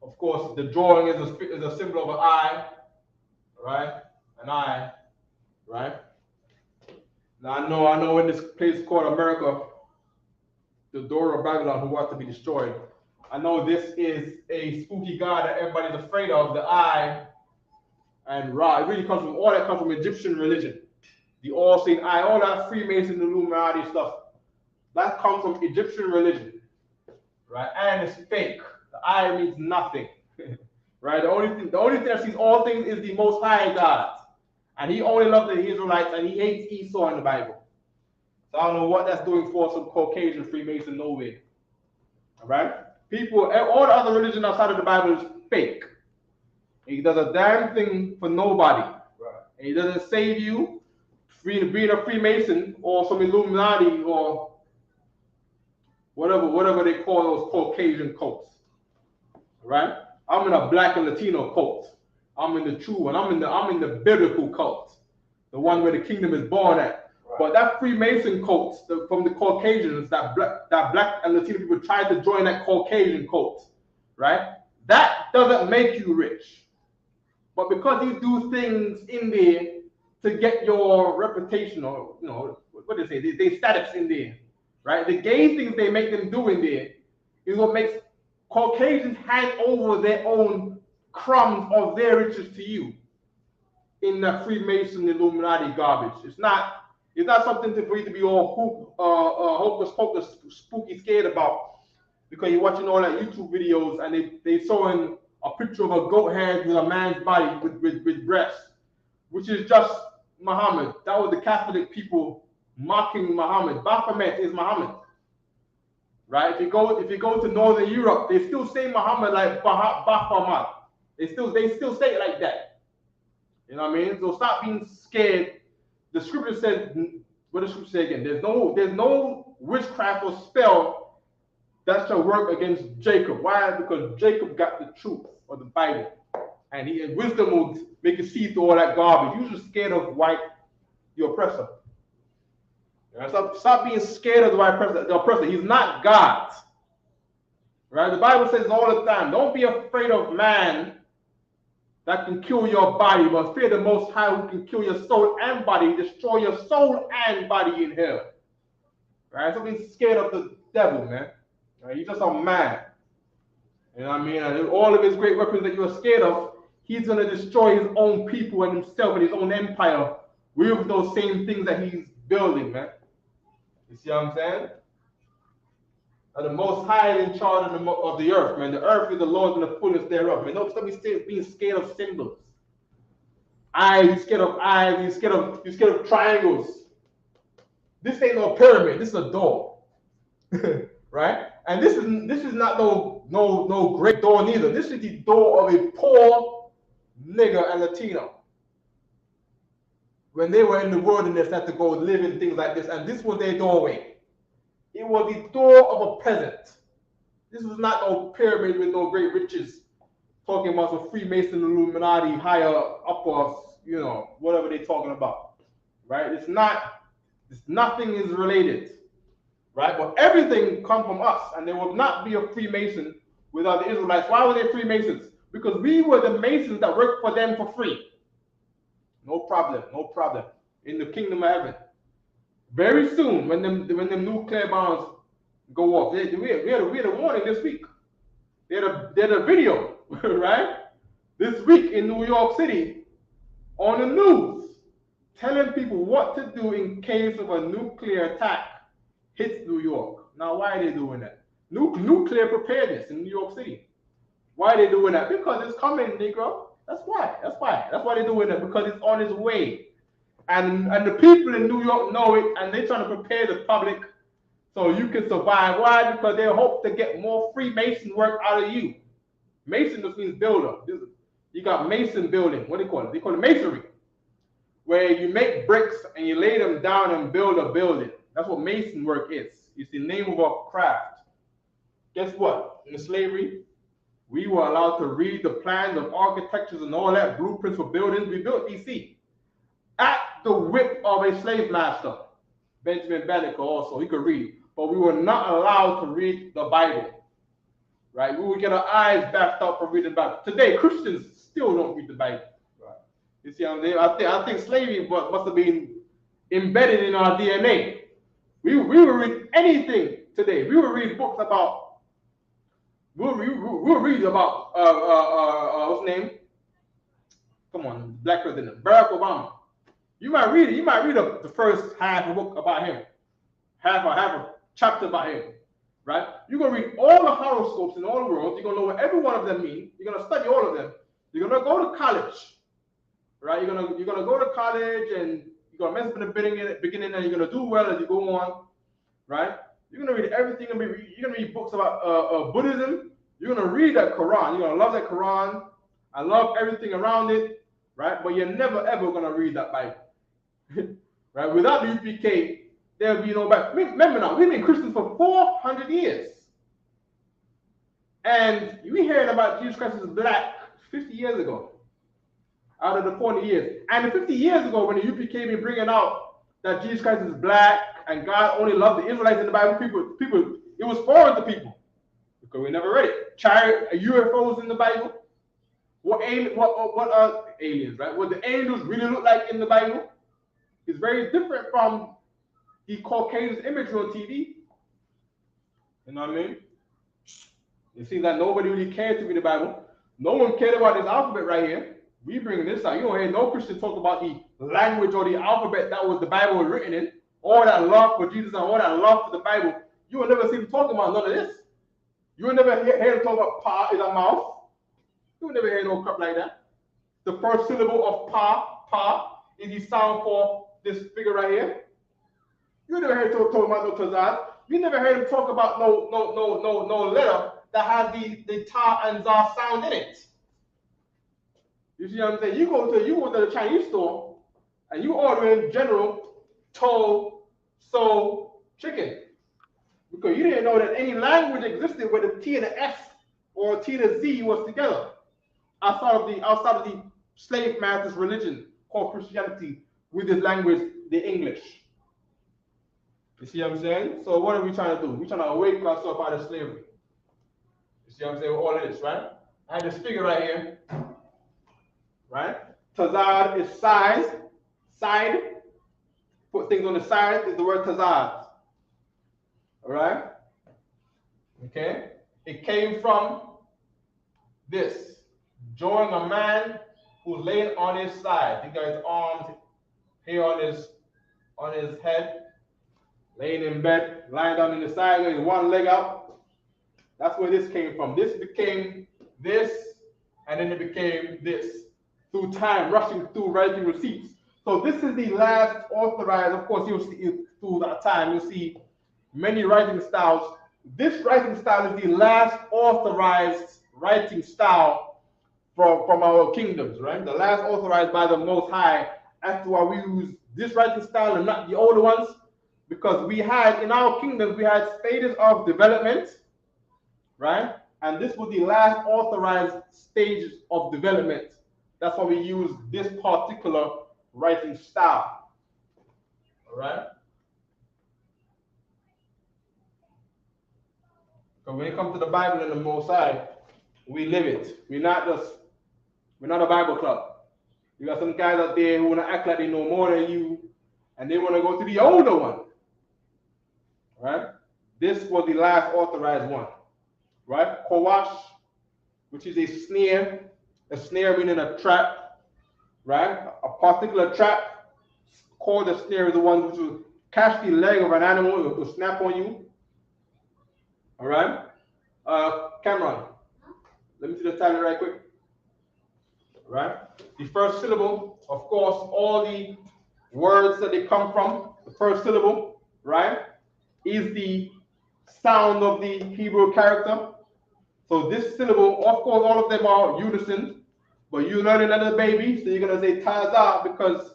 Of course, the drawing is a symbol of an eye, right? An eye, right? Now I know in this place called America, the door of Babylon who wants to be destroyed. I know this is a spooky god that everybody's afraid of, the eye and Ra. It really comes from all that comes from Egyptian religion. The all-seeing eye, all that Freemason, Illuminati stuff. That comes from Egyptian religion. Right? And it's fake. The eye means nothing. Right? The only thing that sees all things is the Most High God. And he only loves the Israelites and he hates Esau in the Bible. So I don't know what that's doing for some Caucasian Freemason nowhere. All right? People, all the other religion outside of the Bible is fake. He does a damn thing for nobody. Right. And he doesn't save you being a Freemason or some Illuminati or whatever they call those Caucasian cults. Right? I'm in a black and Latino cult. I'm in the true one. I'm in the biblical cult, the one where the kingdom is born at. Right. But that Freemason cult from the Caucasians, that black and Latino people tried to join that Caucasian cult, right? That doesn't make you rich. But because you do things in there to get your reputation or what they say, they status in there, right? The gay things they make them do in there is what makes Caucasians hand over their own crumbs of their riches to you in the Freemason Illuminati garbage. It's not something for you to be all hopeless, spooky, scared about because you're watching all that YouTube videos and they showing a picture of a goat head with a man's body with breasts, which is just Muhammad. That was the Catholic people mocking Muhammad. Baphomet is Muhammad. right? If you go to Northern Europe, they still say Muhammad like Bahamad. They still say it like that. You know what I mean? So stop being scared. The scripture says, what does the scripture say again? There's no witchcraft or spell that shall work against Jacob. Why? Because Jacob got the truth of the Bible. And wisdom will make you see through all that garbage. You're just scared of the oppressor. Stop being scared of the oppressor. He's not God. Right? The Bible says all the time, don't be afraid of man that can kill your body, but fear the Most High who can kill your soul and body, destroy your soul and body in hell. Right? Stop being scared of the devil, man. Right? He's just a man. You know what I mean? And all of his great weapons that you're scared of, he's going to destroy his own people and himself and his own empire with those same things that he's building, man. You see what I'm saying? And the Most High is in charge of the earth, man. The earth is the Lord and the fullness thereof, man. Don't stop being scared of symbols. You're scared of eyes. You're scared of triangles. This ain't no pyramid. This is a door, right? And this is not no great door neither. This is the door of a poor nigger and Latino. When they were in the wilderness, had to go live in things like this, and this was their doorway. It was the door of a peasant. This was not no pyramid with no great riches. Talking about some Freemason, Illuminati, higher, upper, whatever they're talking about, right? Nothing is related, right? But everything comes from us, and there will not be a Freemason without the Israelites. Why were they Freemasons? Because we were the Masons that worked for them for free. No problem. In the kingdom of heaven. Very soon, when them nuclear bombs go off, we had a warning this week. They had a video, right? This week in New York City, on the news, telling people what to do in case of a nuclear attack hits New York. Now, why are they doing that? Nuclear preparedness in New York City. Why are they doing that? Because it's coming, Negro. That's why they're doing that, because it's on its way. And the people in New York know it, and they're trying to prepare the public so you can survive. Why? Because they hope to get more Freemason work out of you. Mason just means builder. You got Mason building. What do they call it? They call it masonry, where you make bricks and you lay them down and build a building. That's what Mason work is. It's the name of a craft. Guess what? In slavery, we were allowed to read the plans of architectures and all that, blueprints for buildings. We built DC at the whip of a slave master, Benjamin Banneker also. He could read. But we were not allowed to read the Bible. Right? We would get our eyes backed up from reading the Bible. Today, Christians still don't read the Bible. Right? You see what I'm saying? I think slavery must have been embedded in our DNA. We will read anything today. We will read books about, we'll read about, what's his name? Come on, Black President, Barack Obama. You might read the first half of a book about him, half a chapter about him, right? You're gonna read all the horoscopes in all the world. You're gonna know what every one of them mean. You're gonna study all of them. You're gonna go to college, right? You're gonna go to college and you're gonna mess up in the beginning, and you're gonna do well as you go on, right? You're gonna read everything. You're gonna read books about Buddhism. You're gonna read that Quran. You're gonna love that Quran. I love everything around it, right? But you're never ever gonna read that Bible. Right? Without the UPK, there will be no Bible. Remember now, we've been Christians for 400 years. And we heard about Jesus Christ as black 50 years ago, out of the 40 years. And 50 years ago, when the UPK been bringing out that Jesus Christ is black and God only loved the Israelites in the Bible, people, it was foreign to people because we never read it. UFOs in the Bible. What are aliens, right? What the angels really look like in the Bible is very different from the Caucasian imagery on TV. You know what I mean? It seems like nobody really cared to read the Bible. No one cared about this alphabet right here. We bringing this out. You don't hear no Christian talk about the language or the alphabet that was the Bible was written in. All that love for Jesus and all that love for the Bible. You will never see them talking about none of this. You will never hear them talk about pa in a mouth. You will never hear no crap like that. The first syllable of pa, is the sound for this figure right here. You never heard talk about no tazad. You never heard him talk about no letter that has the ta and za sound in it. You see what I'm saying? You go to the Chinese store and you order in general to, so chicken. Because you didn't know that any language existed where the T and the S or T and the Z was together. Outside of the slave master's religion called Christianity with this language, the English. You see what I'm saying? So what are we trying to do? We're trying to awaken ourselves out of slavery. You see what I'm saying? With all of this, right? I have this figure right here. Right? Tazad is side. Put things on the side is the word tazad. All right? Okay? It came from this. Drawing a man who's laying on his side. He got his arms here on his head, laying in bed, lying down in the side with one leg out. That's where this came from. This became this, and then it became this. Through time, rushing through writing receipts. So this is the last authorized. Of course, you'll see through that time, you'll see many writing styles. This writing style is the last authorized writing style from our kingdoms, right? The last authorized by the Most High. As to why we use this writing style and not the older ones, because we had in our kingdoms we had stages of development, right? And this was the last authorized stages of development. That's why we use this particular writing style. All right? Because when it comes to the Bible and the Most High, we live it. We're not a Bible club. You got some guys out there who want to act like they know more than you, and they want to go to the older one. Right? This was the last authorized one. Right? Qawash, which is a snare meaning a trap, right? A particular trap called a snare is the one which will catch the leg of an animal, it will snap on you. All right? Cameron, let me see the title right quick. All right? The first syllable, of course, all the words that they come from, the first syllable, right, is the sound of the Hebrew character. So this syllable, of course, all of them are unison, but you learn it as a baby, so you're going to say taza because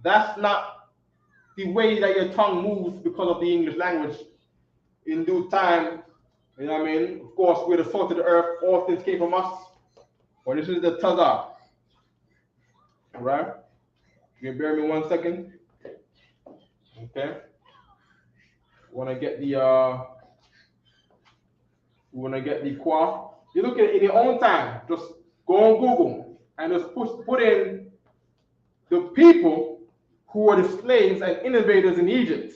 that's not the way that your tongue moves because of the English language. In due time, you know what I mean? Of course, we're the salt of the earth, all things came from us. But this is the taza. All right? You can bear me 1 second. Okay? Want to get the qua. You look at it in your own time. Just go on Google and just put in the people who were the slaves and innovators in Egypt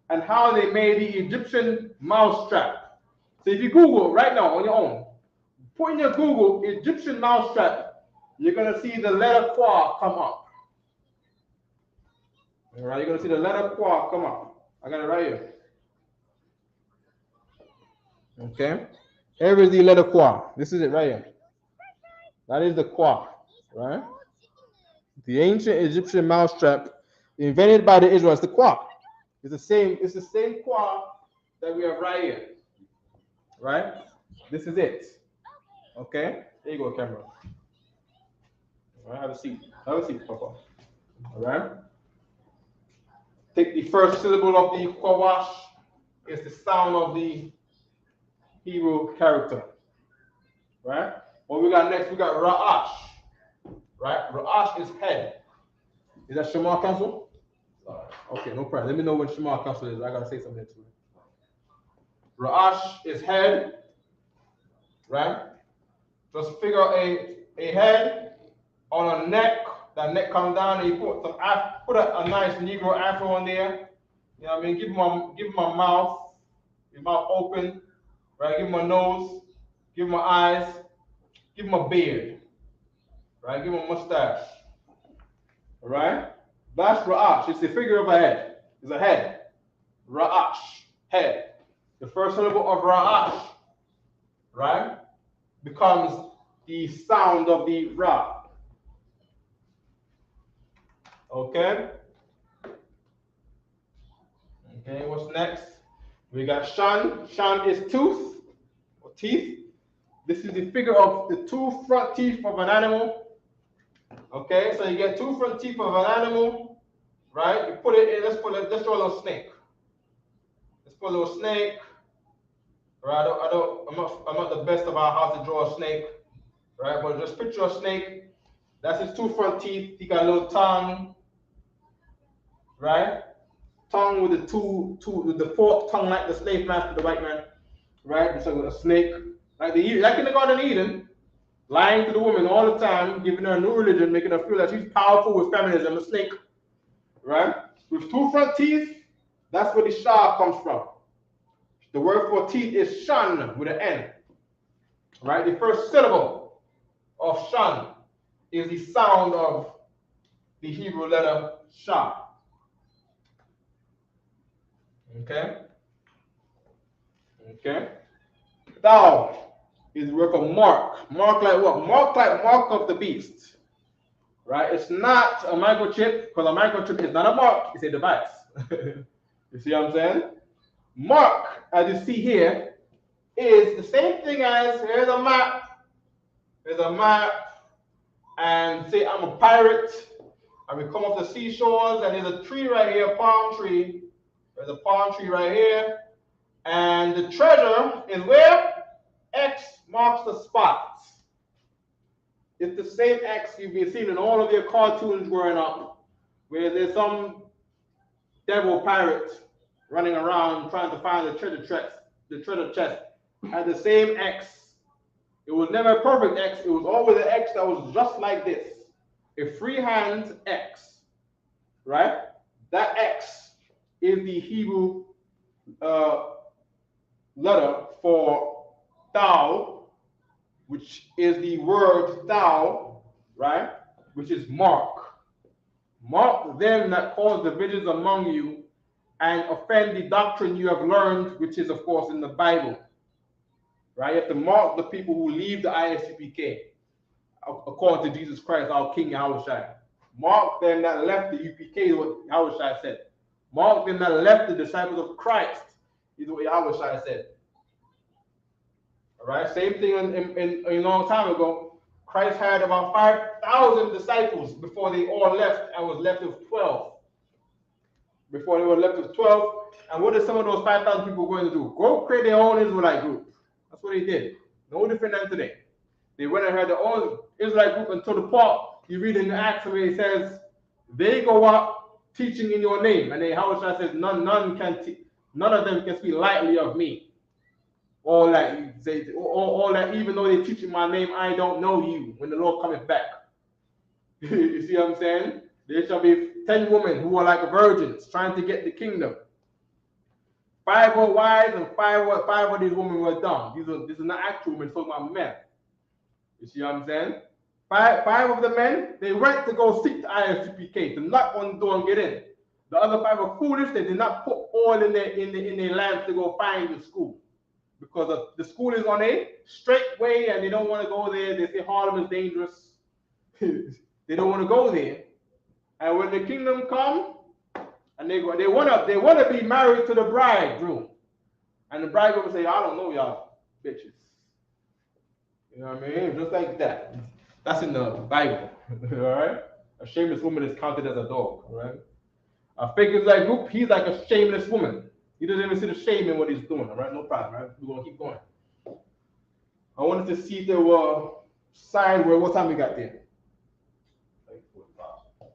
and how they made the Egyptian mousetrap. So if you Google right now on your own, put in your Google Egyptian mousetrap, you're going to see the letter qua come up. All right, you're going to see the letter qua come up. I got it right here. Okay. Here is the letter qua. This is it right here. That is the qua, right? The ancient Egyptian mousetrap invented by the Israelites. The qua. It's the same qua that we have right here. Right? This is it. Okay? There you go, camera. All right, have a seat. Have a seat, Papa. All right? Take the first syllable of the qawash. It's the sound of the Hebrew character. Right? What we got next? We got ra'ash. Right? Ra'ash is head. Is that Shema Council? Okay, no problem. Let me know when Shema Council is. I gotta say something to it. Ra'ash is head. Right? Just figure a head on a neck. That neck comes down and you put a nice Negro afro on there. You know what I mean? Give him a mouth. Your mouth open. Right? Give him a nose. Give him eyes. Give him a beard. Right? Give him a mustache. All right? That's Ra'ash. It's the figure of a head. It's a head. Ra'ash. Head. The first syllable of Ra'ash, right, becomes the sound of the Ra. Okay? Okay, what's next? We got shan. Shan is tooth or teeth. This is the figure of the two front teeth of an animal. Okay, so you get two front teeth of an animal, right? You put it in. Let's draw a little snake. Let's put a little snake. Right? I'm not the best about how to draw a snake, right? But just picture a snake. That's his two front teeth. He got a little tongue, right? Tongue with the forked tongue like the slave master, the white man, right? Just like a snake, like in the Garden of Eden, lying to the woman all the time, giving her a new religion, making her feel that she's powerful with feminism, a snake, right? With two front teeth, that's where the shah comes from. The word for teeth is shan with an N, right? The first syllable of shan is the sound of the Hebrew letter shah. Okay? Okay? Thou is the word for mark. Mark like what? Mark like mark of the beast. Right? It's not a microchip, because a microchip is not a mark, it's a device. You see what I'm saying? Mark, as you see here, is the same thing as here's a map. There's a map, and say I'm a pirate, and we come off the seashores, and there's a tree right here, a palm tree. There's a palm tree right here, and the treasure is where? X marks the spot. It's the same X you've been seeing in all of your cartoons growing up, where there's some devil pirate running around trying to find the treasure chest. Had the same X. It was never a perfect X. It was always an X that was just like this. A freehand X, right? That X is the Hebrew letter for thou, which is the word thou, right? Which is mark. Mark them that cause divisions among you and offend the doctrine you have learned, which is, of course, in the Bible. Right? You have to mark the people who leave the Isupk, according to Jesus Christ, our King Yahushua. Mark them that left the UPK, is what Yahushua said. Mark them that left the disciples of Christ, is what Yahushua said. All right? Same thing in a long time ago. Christ had about 5,000 disciples before they all left and was left with 12. Before they were left with 12. And what are some of those 5,000 people going to do? Go create their own Israelite group. That's what they did. No different than today. They went and had their own Israelite group until the part you read in the Acts where it says, they go up teaching in your name. And then Yahushua says, none of them can speak lightly of me. Or that even though they teach in my name, I don't know you when the Lord cometh back. You see what I'm saying? There shall be 10 women who are like virgins trying to get the kingdom. 5 were wise and 5 of these women were dumb. These are not actual women, talking about men. You see what I'm saying? 5 of the men, they went to go seek the Isupk, to knock on the door and get in. The other 5 were foolish. They did not put oil in their lamps to go find the school. Because the school is on a straight way and they don't want to go there. They say Harlem is dangerous. They don't want to go there. And when the kingdom come, and they want to be married to the bridegroom, and the bridegroom will say, I don't know y'all bitches. You know what I mean? Just like that. That's in the Bible. All right. A shameless woman is counted as a dog. All right. A fake Israelite group, he's like a shameless woman. He doesn't even see the shame in what he's doing. All right. No problem. Right. We're gonna keep going. I wanted to see if there were signs where what time we got there.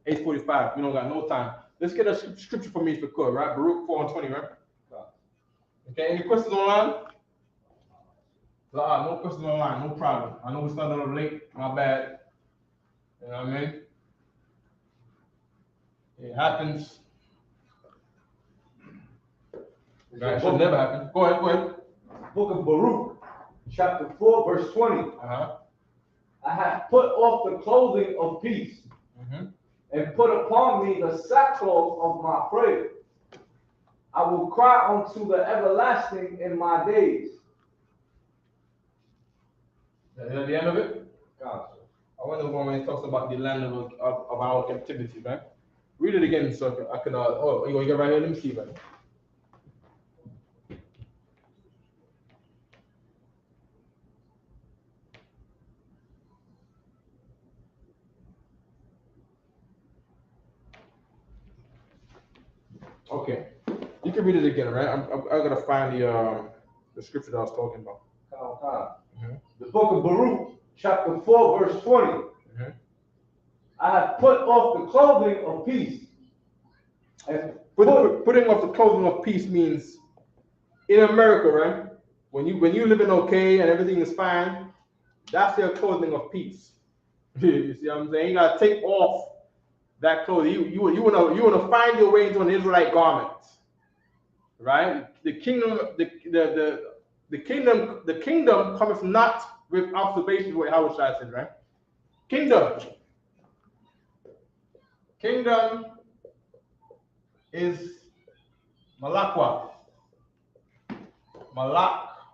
8:45. We don't got no time. Let's get a scripture for me if you could, right? Baruch 4:20, right? Okay, any questions online? No questions online, no problem. I know we started a little late, my bad. You know what I mean? It happens. It should never happen. Go ahead. Book of Baruch, chapter 4, verse 20. I have put off the clothing of peace. And put upon me the sackcloth of my prayer. I will cry unto the everlasting in my days. Is that the end of it? Gotcha. I wonder when it talks about the land of our captivity, right? Read it again so I can you want to get right here? Let me see, right? Okay. You can read it again, right? I'm gonna find the scripture that I was talking about. The book of Baruch, chapter 4, verse 20. I have put off the clothing of peace. And putting off the clothing of peace means in America, right? When you living okay and everything is fine, that's your clothing of peace. You see what I'm saying? You gotta take off that clothing. You wanna find your way into an Israelite garment, right? The kingdom cometh not with observation. What Howard Shai said, right? Kingdom is malakwa, malakwa,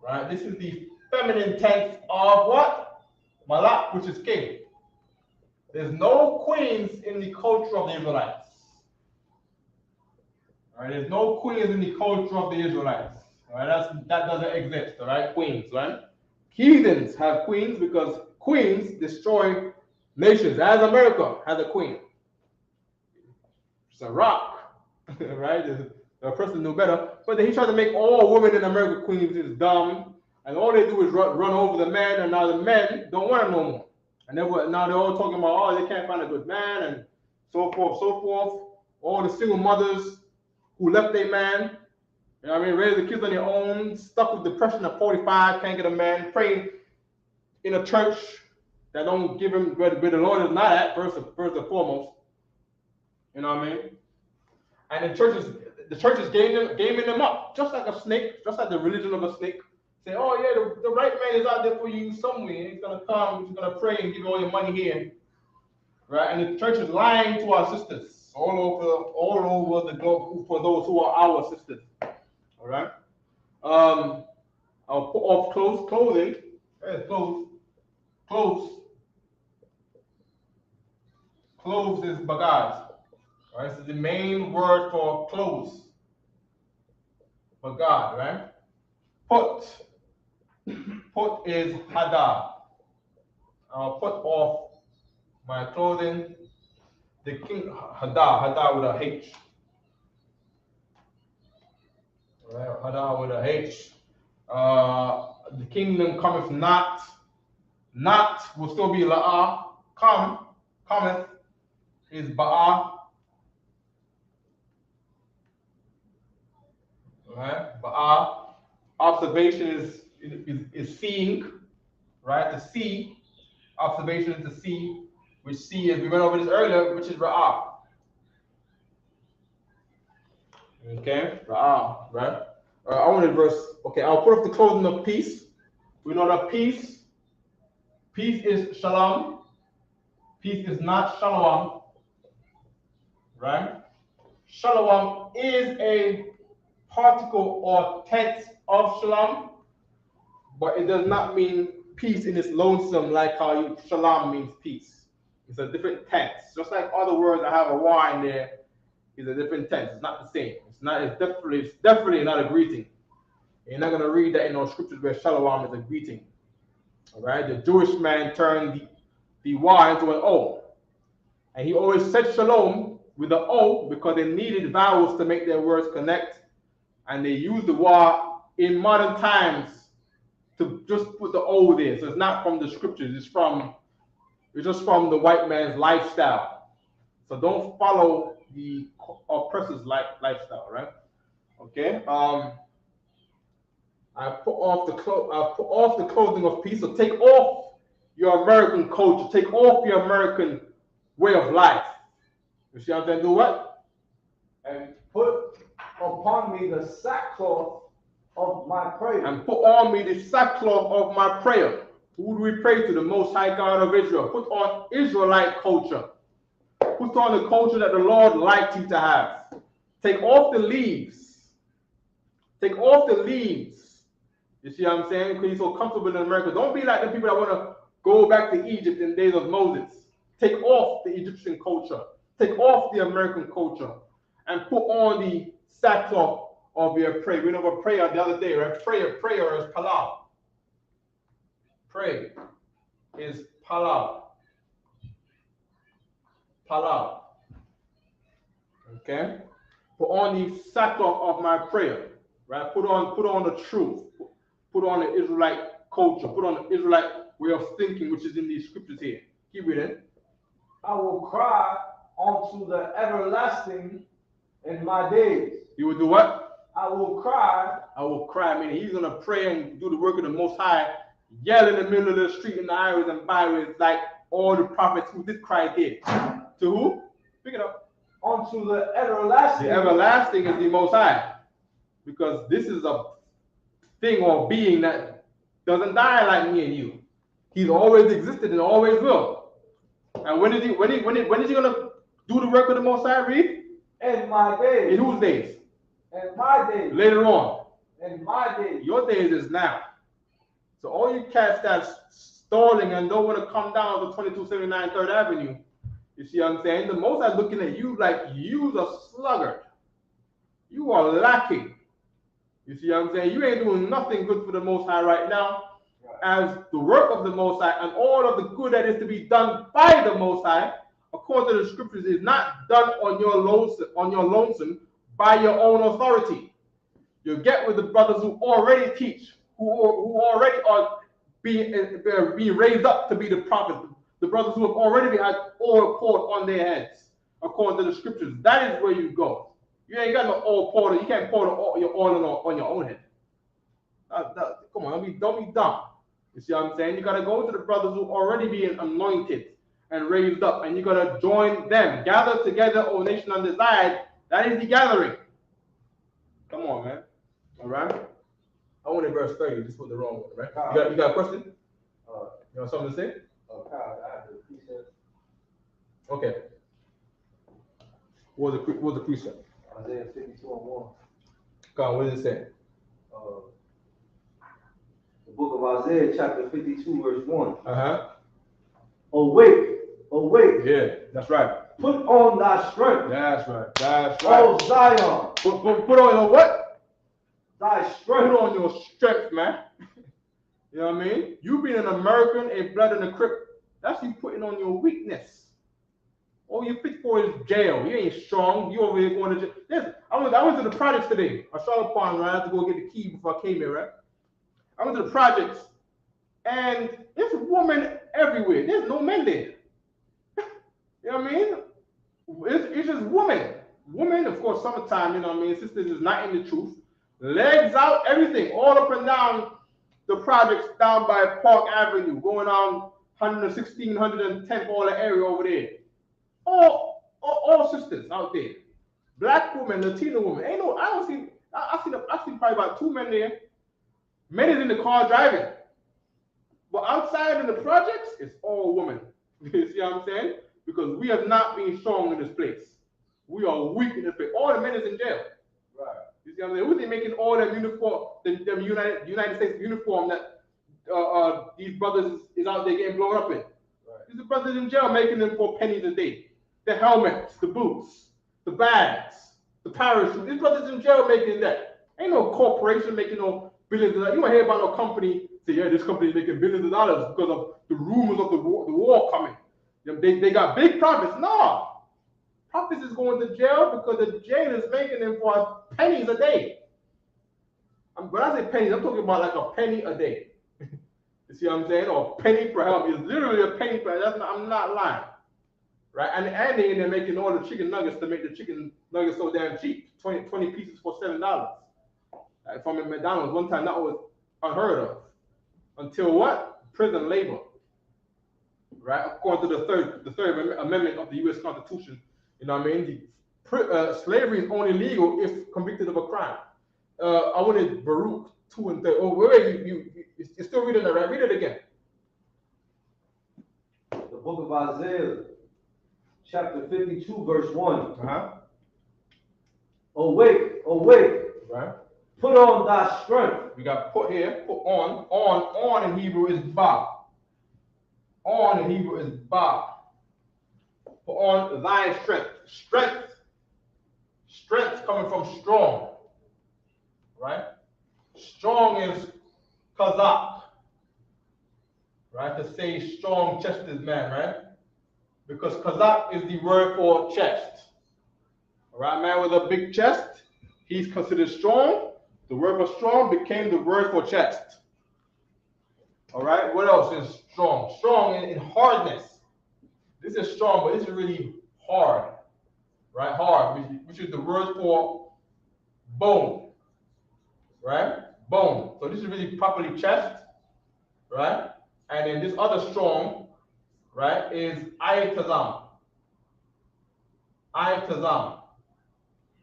right? This is the feminine tense of what? Malak, which is king. There's no queens in the culture of the Israelites. All right, there's no queens in the culture of the Israelites. All right, that doesn't exist. All right, queens, right? Heathens have queens because queens destroy nations. As America has a queen. It's a rock, right? The person knew better, but he tried to make all women in America queens, which is dumb. And all they do is run over the men, and now the men don't want them no more. And now they're all talking about, oh, they can't find a good man, and so forth, so forth. All the single mothers who left their man, you know what I mean, raised the kids on their own, stuck with depression at 45, can't get a man, praying in a church that don't give him where the Lord is not at, first and foremost. You know what I mean? And the church is gaming them up, just like a snake, just like the religion of a snake. Say, oh yeah, the right man is out there for you somewhere. He's gonna come, he's gonna pray and give you all your money here. Right? And the church is lying to our sisters all over the globe for those who are our sisters. All right. I'll put off clothing. Clothes is bagaz. All right, this is the main word for clothes. Bagad, right? Put is hada. I'll put off my clothing. The king hada with a H. All right, hada with a H. The kingdom cometh not. Not will still be la'ah. Cometh is ba'ah. Right? Ba'ah. Observation is seeing, right? To see. Observation is to see, which see, as we went over this earlier, which is ra'ah. Okay, ra'ah, right? I wanted verse. Okay, I'll put up the clothing of peace. We know that peace is shalom. Peace is not shalom, right? Shalom is a particle or tense of shalom, but it does not mean peace in its lonesome like how shalom means peace. It's a different tense. Just like other words that have a Y in there is a different tense. It's not the same. It's definitely not a greeting. You're not gonna read that in those scriptures where shalom is a greeting. All right, the Jewish man turned the Y into an O. And he always said shalom with the O because they needed vowels to make their words connect. And they used the Y in modern times to just put the O there. So it's not from the scriptures, it's just from the white man's lifestyle. So don't follow the oppressor's lifestyle, right? Okay. I put off the clothing of peace. So take off your American culture. Take off your American way of life. You see what I'm saying? Do what? And put upon me the sackcloth of my prayer. And put on me the sackcloth of my prayer. Who do we pray to? The Most High God of Israel. Put on Israelite culture. Put on the culture that the Lord liked you to have. Take off the leaves. Take off the leaves. You see what I'm saying? Because you're so comfortable in America. Don't be like the people that want to go back to Egypt in the days of Moses. Take off the Egyptian culture. Take off the American culture. And put on the sackcloth of your prayer. We know about prayer the other day, right? Prayer is palau. Pray is palau. Palal. Okay? Put on the sackcloth of my prayer. Right? Put on the truth. Put on the Israelite culture. Put on the Israelite way of thinking, which is in these scriptures here. Keep reading. I will cry unto the everlasting in my days. You will do what? I will cry. I will cry. Meaning he's going to pray and do the work of the Most High, yell in the middle of the street in the highways and byways like all the prophets who did cry did. To who? Pick it up. Unto the everlasting. The everlasting is the Most High. Because this is a thing or being that doesn't die like me and you. He's always existed and always will. And when is he gonna do the work of the Most High? Read? In my days. In whose days? In my days. Later on. In my days. Your days is now. So all you cats that's stalling and don't want to come down to 2279 3rd Avenue, you see what I'm saying? The Most High looking at you like you's a sluggard. You are lacking. You see what I'm saying? You ain't doing nothing good for the Most High right now. As the work of the Most High and all of the good that is to be done by the Most High, according to the scriptures, is not done on your lonesome by your own authority. You get with the brothers who already teach, who already are being raised up to be the prophets, the brothers who have already had oil poured on their heads, according to the scriptures. That is where you go. You ain't got no oil poured. You can't pour your oil on your own head. Come on, don't be dumb. You see what I'm saying? You got to go to the brothers who already being anointed and raised up, and you got to join them. Gather together, O nation undesired. That is the gathering. Come on, man. All right? I wanted verse 30. Just put the wrong one, right? You got a question? You have something to say? Okay. What was the precept? Isaiah 52:1. Come on, what does it say? The book of Isaiah, chapter 52, verse 1. Uh-huh. Awake, awake. Yeah, that's right. Put on thy strength. That's right. That's right. Oh, Zion. Put on your what? Thy strength. Put on your strength, man. You know what I mean? You being an American, a blood in the crypt, that's you putting on your weakness. All you fit for is jail. You ain't strong. You over here going to jail. Listen, I went to the projects today. I shot upon, right? I had to go get the key before I came here, right? I went to the projects, and there's women everywhere. There's no men there. You know what I mean? It's just women. Women, of course, summertime, you know what I mean? Sisters is not in the truth. Legs out, everything, all up and down the projects down by Park Avenue, going on 116, 110th, all the area over there. All sisters out there. Black women, Latino women. I've seen probably about 2 men there. Men is in the car driving. But outside in the projects, it's all women. You see what I'm saying? Because we have not been strong in this place. We are weak in this place. All the men is in jail. Right. You see what I'm saying? Who's they making all them uniform, them United States uniform that these brothers is out there getting blown up in? Right. These are brothers in jail making them for pennies a day. The helmets, the boots, the bags, the parachute. These brothers in jail making that. Ain't no corporation making no billions of dollars. You won't hear about no company say, yeah, this company is making billions of dollars because of the rumors of the war coming. They got big profits. No. Profits is going to jail because the jail is making them for pennies a day. When I say pennies, I'm talking about like a penny a day. You see what I'm saying? Or penny per helmet. It's literally a penny per helmet. I'm not lying. Right? And they in there making all the chicken nuggets to make the chicken nuggets so damn cheap. 20 pieces for $7. From a McDonald's one time, that was unheard of. Until what? Prison labor. Right? According to the third amendment of the U.S. Constitution, you know what I mean? Slavery is only legal if convicted of a crime. I wanted Baruch 2 and 3. Oh, wait, you're still reading it, right? Read it again. The book of Isaiah, chapter 52, verse 1. Uh-huh. Awake, awake. Right. Put on thy strength. We got put here, put on. On in Hebrew is ba. On in Hebrew is ba. Put on thy strength. Strength coming from strong. Right? Strong is kazak. Right? To say strong chested man, right? Because Kazak is the word for chest. All right, man with a big chest, he's considered strong. The word for strong became the word for chest. All right, what else is strong? Strong in hardness. This is strong, but this is really hard. Right, hard, which is the word for bone. Right, bone. So this is really properly chest. Right, and then this other strong, right, is ayatazam. Ayatazam.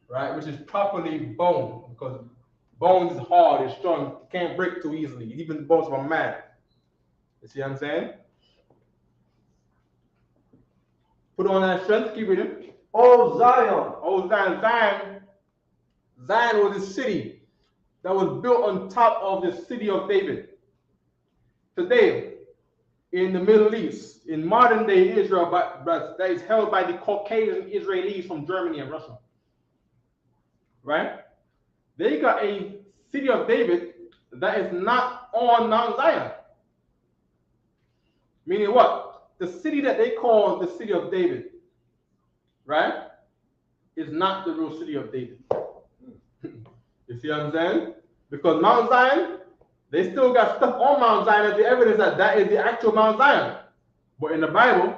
Right, which is properly bone, because bone is hard, it's strong, can't break too easily, even the bones of a man. You see what I'm saying? Put on that strength, keep reading. O Zion. Oh, Zion. Zion was a city that was built on top of the city of David. Today, in the Middle East, in modern day Israel, but that is held by the Caucasian Israelis from Germany and Russia. Right? They got a city of David that is not on Mount Zion. Meaning what? The city that they call the city of David, right, is not the real city of David. You see what I'm saying? Because Mount Zion, they still got stuff on Mount Zion as the evidence that that is the actual Mount Zion. But in the Bible,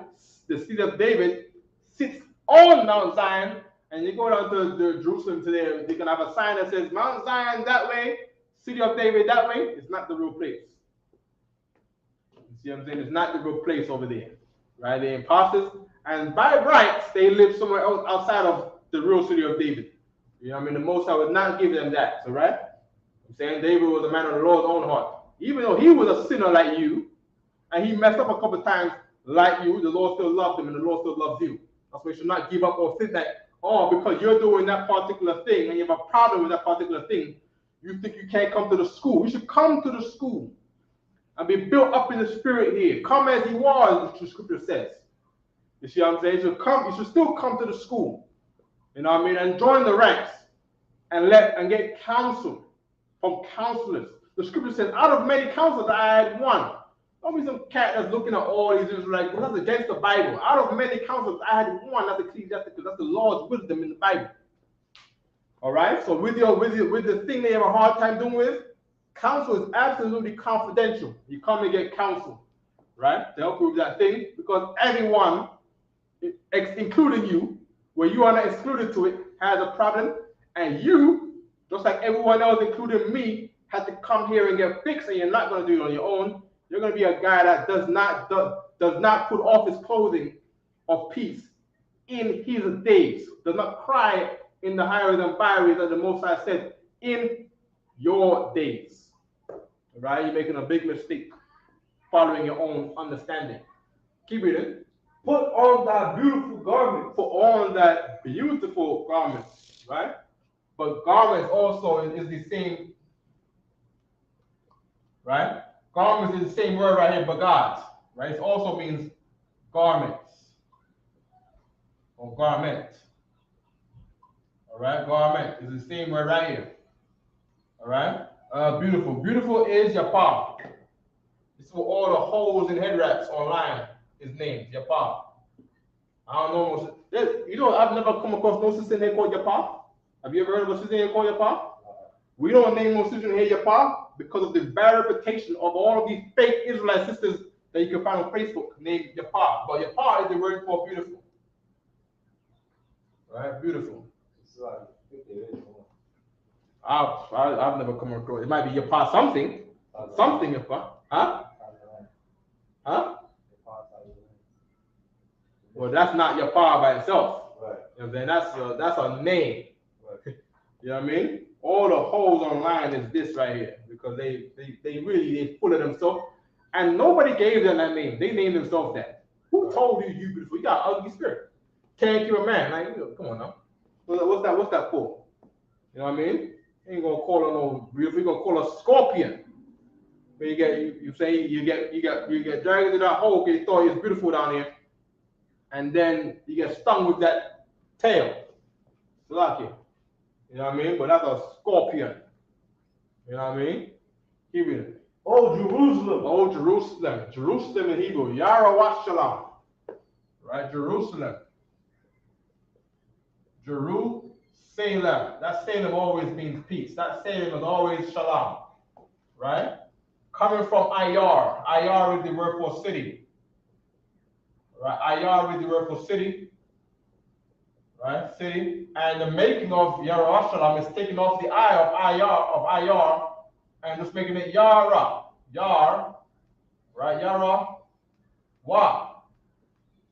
the city of David sits on Mount Zion, and you go down to Jerusalem today, you can have a sign that says Mount Zion that way, city of David that way. It's not the real place. You see what I'm saying? It's not the real place over there. Right? They're imposters, and by rights, they live somewhere else outside of the real city of David. You know what I mean? The Most High would not give them that. So, right? I'm saying David was a man of the Lord's own heart. Even though he was a sinner like you, and he messed up a couple of times like you, the Lord still loved him, and the Lord still loves you. That's why you should not give up or think that, oh, because you're doing that particular thing, and you have a problem with that particular thing, you think you can't come to the school. You should come to the school and be built up in the spirit here. Come as he was, the scripture says. You see what I'm saying? You should still come to the school. You know what I mean? And join the ranks and get counsel from counselors. The scripture says, out of many counselors I had one. Don't be some cat that's looking at all these Israelites. That's against the Bible. Out of many counselors I had one. That's ecclesiastical. That's the Lord's wisdom in the Bible. All right. So with the thing they have a hard time doing with, counsel is absolutely confidential. You come and get counsel, right, to help you with that thing, because everyone, including you, where you are not excluded to it, has a problem, and you, just like everyone else, including me, had to come here and get fixed, and you're not going to do it on your own. You're going to be a guy that does not put off his clothing of peace in his days, does not cry in the highways and byways, as the Most High said, in your days. Right? You're making a big mistake following your own understanding. Keep reading. Put on that beautiful garment. Put on that beautiful garment, right? But garments also is the same, right? Garments is the same word right here, bagat, right? It also means garments or garment. All right, garment is the same word right here. All right, beautiful. Beautiful is yapah. This is what all the holes in head wraps online is named, yapah. I don't know. You know, I've never come across no sister name called yapah. Have you ever heard of a sister name called yapah? We don't name no sister name yapah because of the bad reputation of all of these fake Israelite sisters that you can find on Facebook named yapah. But yapah is the word for beautiful. Right, beautiful. I've never come across. It might be yapah something. Something yapah. Huh? Huh? Well, that's not yapah by itself. Right. You know what I'm saying? That's a name. Right. You know what I mean? All the holes online is this right here, because they full of themselves, and nobody gave them that name. They named themselves that. Who told you you beautiful? You got an ugly spirit. Can't kill a man. Like, come on now. What's that for? You know what I mean? You ain't gonna call her no beautiful. You're gonna call her scorpion. But you get dragged into that hole because you thought it's beautiful down here, and then you get stung with that tail. Lucky. You know what I mean? But that's a scorpion. You know what I mean? Keep it. Oh, Jerusalem. Oh, Jerusalem. Jerusalem in Hebrew. Yara Washalam. Right? right? Jerusalem. Jerusalem. That Salem always means peace. That Salem is always shalom, right? Coming from Ayar. Ayar is the word for city, right? Ayar is the word for city, right? City. And the making of Yerushalayim is taking off the I of Ayar, and just making it Yara. Yar, right? Yara, Wa,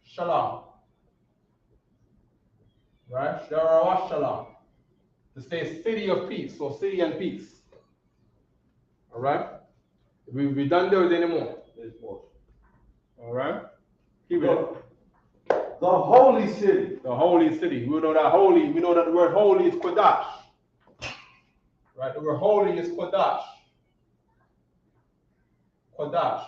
Shalom. Right? Yara, Shalom. To say city of peace, or city and peace. All right? We done there with any more? There's more. All right? Keep it. The holy city. The holy city. We know that holy. We know that the word holy is Qadash. Right? The word holy is Qadash. Qadash.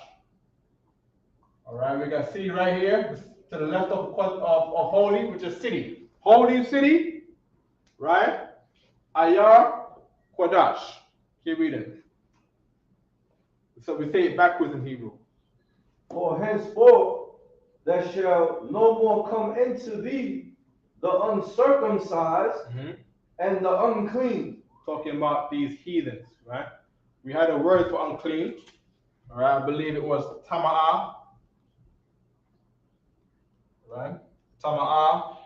All right? We got city right here to the left of holy, which is city. Holy city. Right? Ayar Qadash. Keep reading. So we say it backwards in Hebrew. For henceforth there shall no more come into thee the uncircumcised and the unclean. Talking about these heathens, right? We had a word for unclean. All right, I believe it was Tama'ah. Right? Tama'ah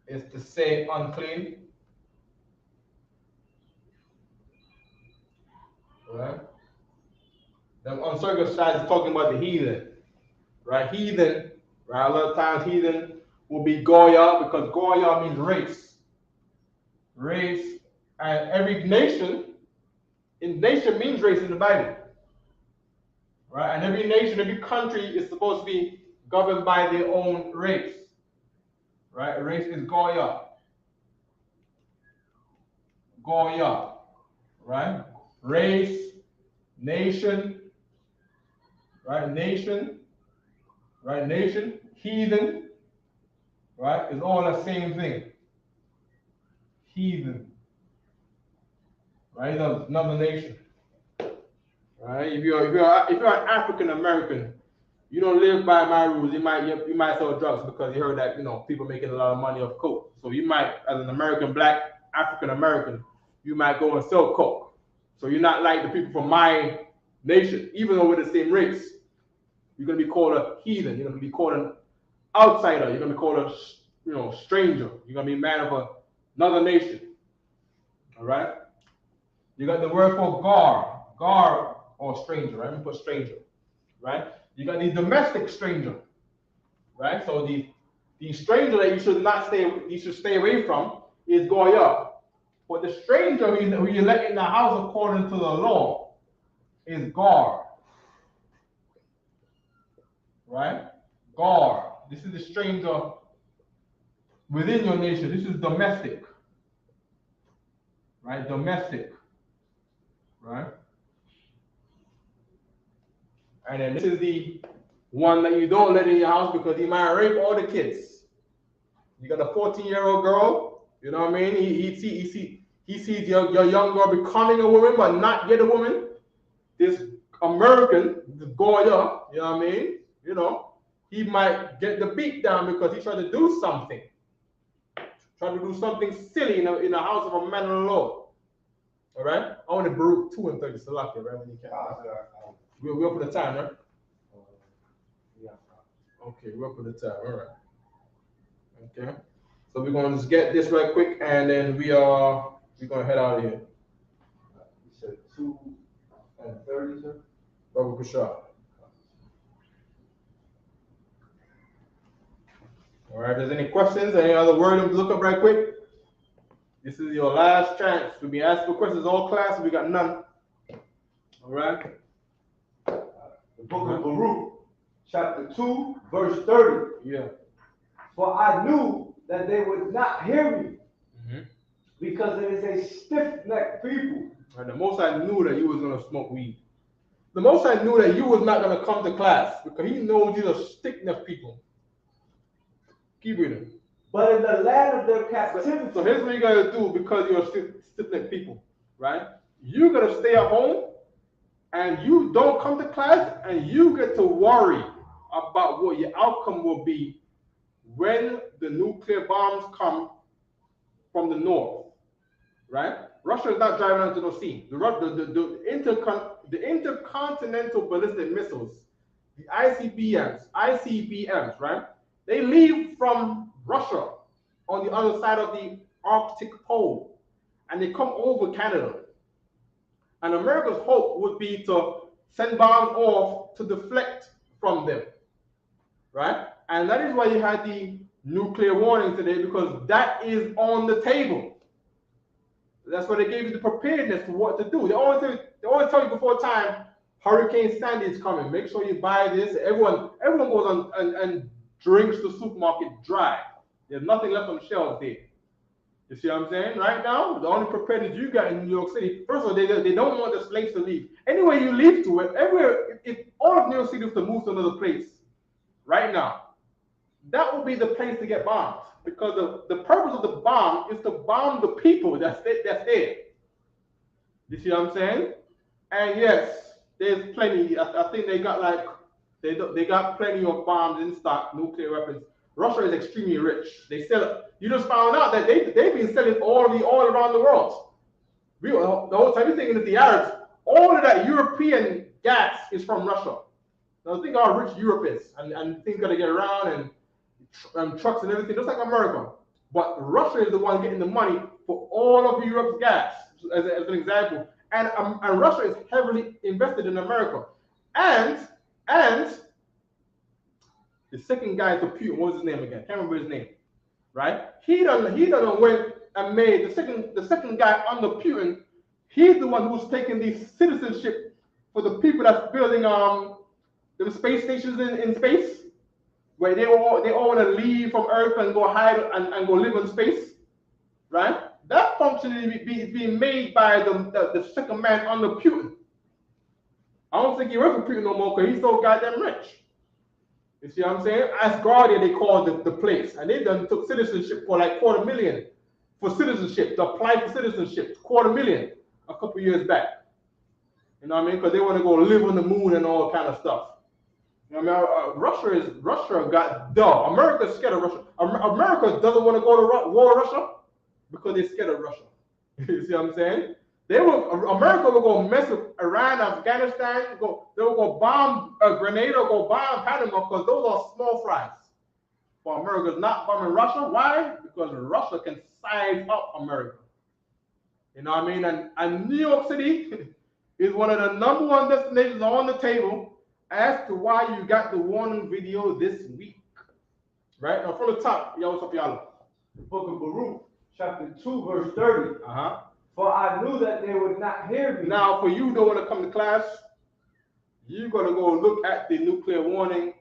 is to say unclean. Right? The uncircumcised is talking about the heathen. Right? Heathen, right? A lot of times heathen will be Goya, because Goya means race. Race. And every nation means race in the Bible. Right? And every nation, every country is supposed to be governed by their own race. Right? Race is Goya. Goya. Right? Race, nation, right? Nation, right? Nation, heathen, right? It's all the same thing. Heathen, right? Another nation, right? If you're an African American, you don't live by my rules. You might sell drugs because you heard that people making a lot of money off coke. So you might, as an American black African American, you might go and sell coke. So you're not like the people from my nation, even though we're the same race. You're gonna be called a heathen. You're gonna be called an outsider. You're gonna be called a stranger. You're gonna be a man of another nation. All right. You got the word for gar or stranger. Right? Let me put stranger. Right. You got the domestic stranger. Right. So the stranger that you should stay away from is goya. But the stranger who you let in the house according to the law is gar. Right? Gar. This is the stranger within your nation. This is domestic. Right? Domestic. Right? And then this is the one that you don't let in your house because he might rape all the kids. You got a 14-year-old girl, you know what I mean? He sees your young girl becoming a woman, but not yet a woman. This American, this Goya, you know what I mean? He might get the beat down because he tried to do something. Trying to do something silly in the house of a man of the Lord. All right? I want to Baruch 2 and 30 select it, right? When you can. We're up for the time, right? Yeah. Okay, we're up for the time. All right. Okay. So we're going to just get this right quick, and then we're going to head out of here. You said 2 and 30, sir? Baruch Kashah. All right, if there's any questions, any other word to look up right quick? This is your last chance. We've been asking for questions all class, we got none. All right? The book of Baruch, chapter 2, verse 30. Yeah. For I knew that they would not hear me, because it is a stiff-necked people. And the most I knew that you was going to smoke weed. The most I knew that you was not going to come to class, because he knows you're a stiff-necked people. Keep reading. But in the land of their captivity. So here's what you got to do because you're stiff-necked people, right? You're going to stay at home, and you don't come to class, and you get to worry about what your outcome will be when the nuclear bombs come from the north, right? Russia is not driving onto the sea. The intercontinental ballistic missiles, the ICBMs, right? They leave from Russia on the other side of the Arctic pole, and they come over Canada. And America's hope would be to send bombs off to deflect from them, right? And that is why you had the nuclear warning today, because that is on the table. That's why they gave you the preparedness for what to do. They always tell you before time, Hurricane Sandy is coming. Make sure you buy this. Everyone goes on and drinks the supermarket dry. There's nothing left on the shelves there. You see what I'm saying? Right now, the only preparedness you got in New York City, first of all, they don't want the slaves to leave. Anywhere you leave to, if all of New York City was to move to another place right now, that would be the place to get bombed. Because the purpose of the bomb is to bomb the people that's there. You see what I'm saying? And yes, there's plenty. I think they got like they got plenty of bombs in stock, nuclear weapons. Russia is extremely rich. They sell it. You just found out that they've been selling all around the world. The whole time you're thinking of the Arabs, all of that European gas is from Russia. Now think how rich Europe is, and things gotta get around and trucks and everything, just like America. But Russia is the one getting the money for all of Europe's gas, as an example. And Russia is heavily invested in America. And the second guy to Putin, what was his name again? Can't remember his name. Right? He done went and made the second guy under Putin. He's the one who's taking the citizenship for the people that's building the space stations in space, where they all want to leave from Earth and go hide and go live in space, right? That function is being made by the second man under Putin. I don't think he works for Putin no more because he's so goddamn rich. You see what I'm saying? Asgardia, they call the place, and they done took citizenship for like $250,000 for citizenship, to apply for citizenship, $250,000 a couple years back. You know what I mean? Because they want to go live on the moon and all kind of stuff. You know what I mean? Russia got dumb. America's scared of Russia. America doesn't want to go to war with Russia because they're scared of Russia. You see what I'm saying? America will go mess with Iran, Afghanistan. They will go bomb Grenada, or go bomb Panama, because those are small fries. But America's not bombing Russia. Why? Because Russia can size up America. You know what I mean? And New York City is one of the #1 destinations on the table as to why you got the warning video this week. Right? Now from the top, y'all, what's up, y'all? The book of Baruch, chapter 2, verse 30. For I knew that they would not hear me. Now, for you who don't want to come to class, you're going to go look at the nuclear warning,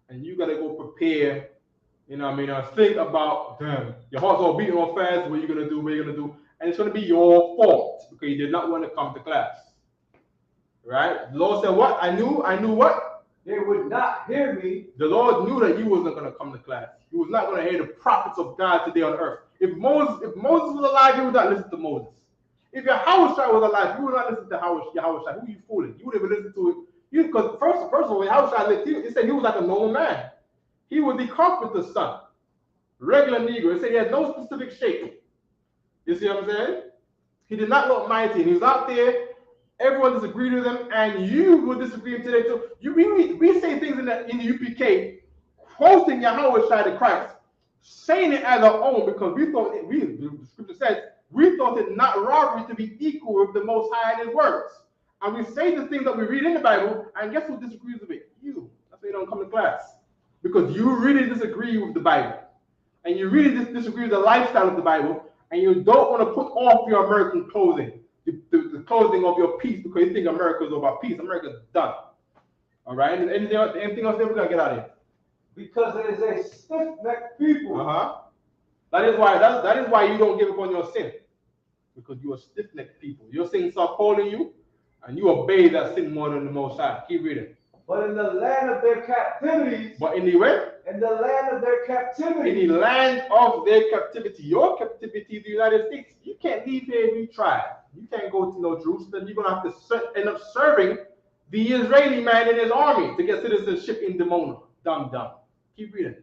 and you got to go prepare, you know what I mean, think about, damn, your heart's all beating all fast, what you're going to do, and it's going to be your fault, because you did not want to come to class. Right? The Lord said what? I knew what? They would not hear me. The Lord knew that you wasn't going to come to class. You was not going to hear the prophets of God today on earth. If Moses was alive, you would not listen to Moses. If Yahushua was alive, you would not listen to Yahushua. Who you fooling? You would even listen to it. Because first of all, when Yahushua lived, he said he was like a normal man. He was the carpenter's son, regular Negro. He said he had no specific shape. You see what I'm saying? He did not look mighty, and he was out there. Everyone disagreed with him, and you will disagree with him today too. We say things in the UPK, quoting Yahushua the Christ, saying it as our own because we thought the scripture says we thought it not robbery to be equal with the Most High in His words, and we say the things that we read in the Bible, and guess who disagrees with it? You. That's why you don't come to class, because you really disagree with the Bible, and you really disagree with the lifestyle of the Bible, and you don't want to put off your American clothing, the clothing of your peace, because you think America is about peace. America's done. All right. Anything else that we're gonna get out of here? Because it is a stiff-necked people. That is why you don't give up on your sin, because you are stiff-necked people. Your sins start calling you, and you obey that sin more than the Most High. Keep reading. But in the land of their captivities. But in the where? In the land of their captivity. In the land of their captivity. Your captivity, the United States. You can't leave here if you try. You can't go to no Jerusalem. You're gonna have to end up serving the Israeli man in his army to get citizenship in Dimona. Dumb. Keep reading.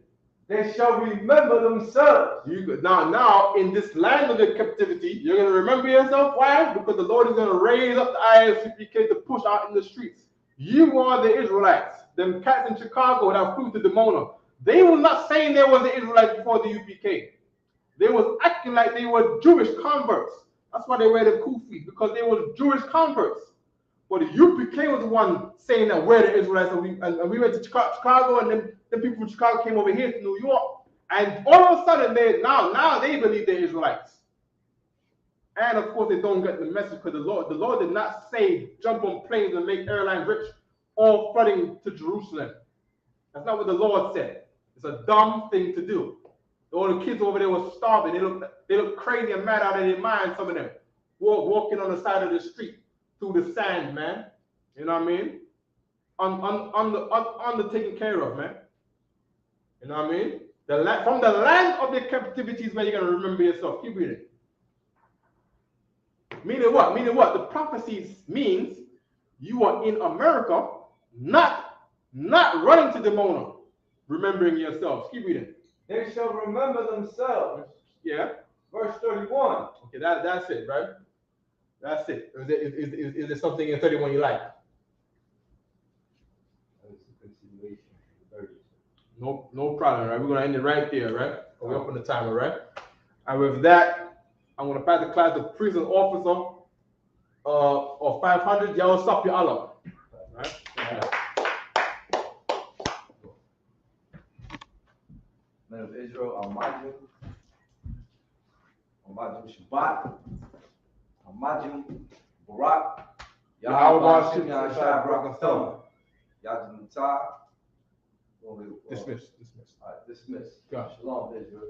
They shall remember themselves. Now, in this land of the captivity, you're going to remember yourself. Why? Because the Lord is going to raise up the Isupk to push out in the streets. You are the Israelites. Them cats in Chicago that flew to Dimona. They were not saying they were the Israelites before the UPK. They was acting like they were Jewish converts. That's why they wear the kufi, because they were Jewish converts. But the UPK was the one saying that we're the Israelites, and we went to Chicago, and then the people from Chicago came over here to New York, and all of a sudden now they believe they're Israelites. And of course they don't get the message, because the Lord did not say jump on planes and make airlines rich, all flooding to Jerusalem. That's not what the Lord said. It's a dumb thing to do. All the kids over there were starving. They look crazy and mad out of their minds, some of them, walking on the side of the street through the sand, man. You know what I mean? Under taken care of, man. You know what I mean? From the land of the captivities, where you're going to remember yourself. Keep reading. Meaning what? The prophecies means you are in America, not running to Dimona, remembering yourselves. Keep reading. They shall remember themselves. Yeah. Verse 31. Okay, that's it, right? That's it. Is there something in 31 you like? No problem, right? We're going to end it right there, right? We're up on the timer, right? And with that, I'm going to pass the class to prison officer of 500. Y'all stop your Allah. Right? Men of Israel, Amajim Shabbat, Amajim Barak, Yahweh Shem Yahshua Barakatah, Yajim Mutar. Dismiss. All right, dismiss. Gosh. Shalom, Israel.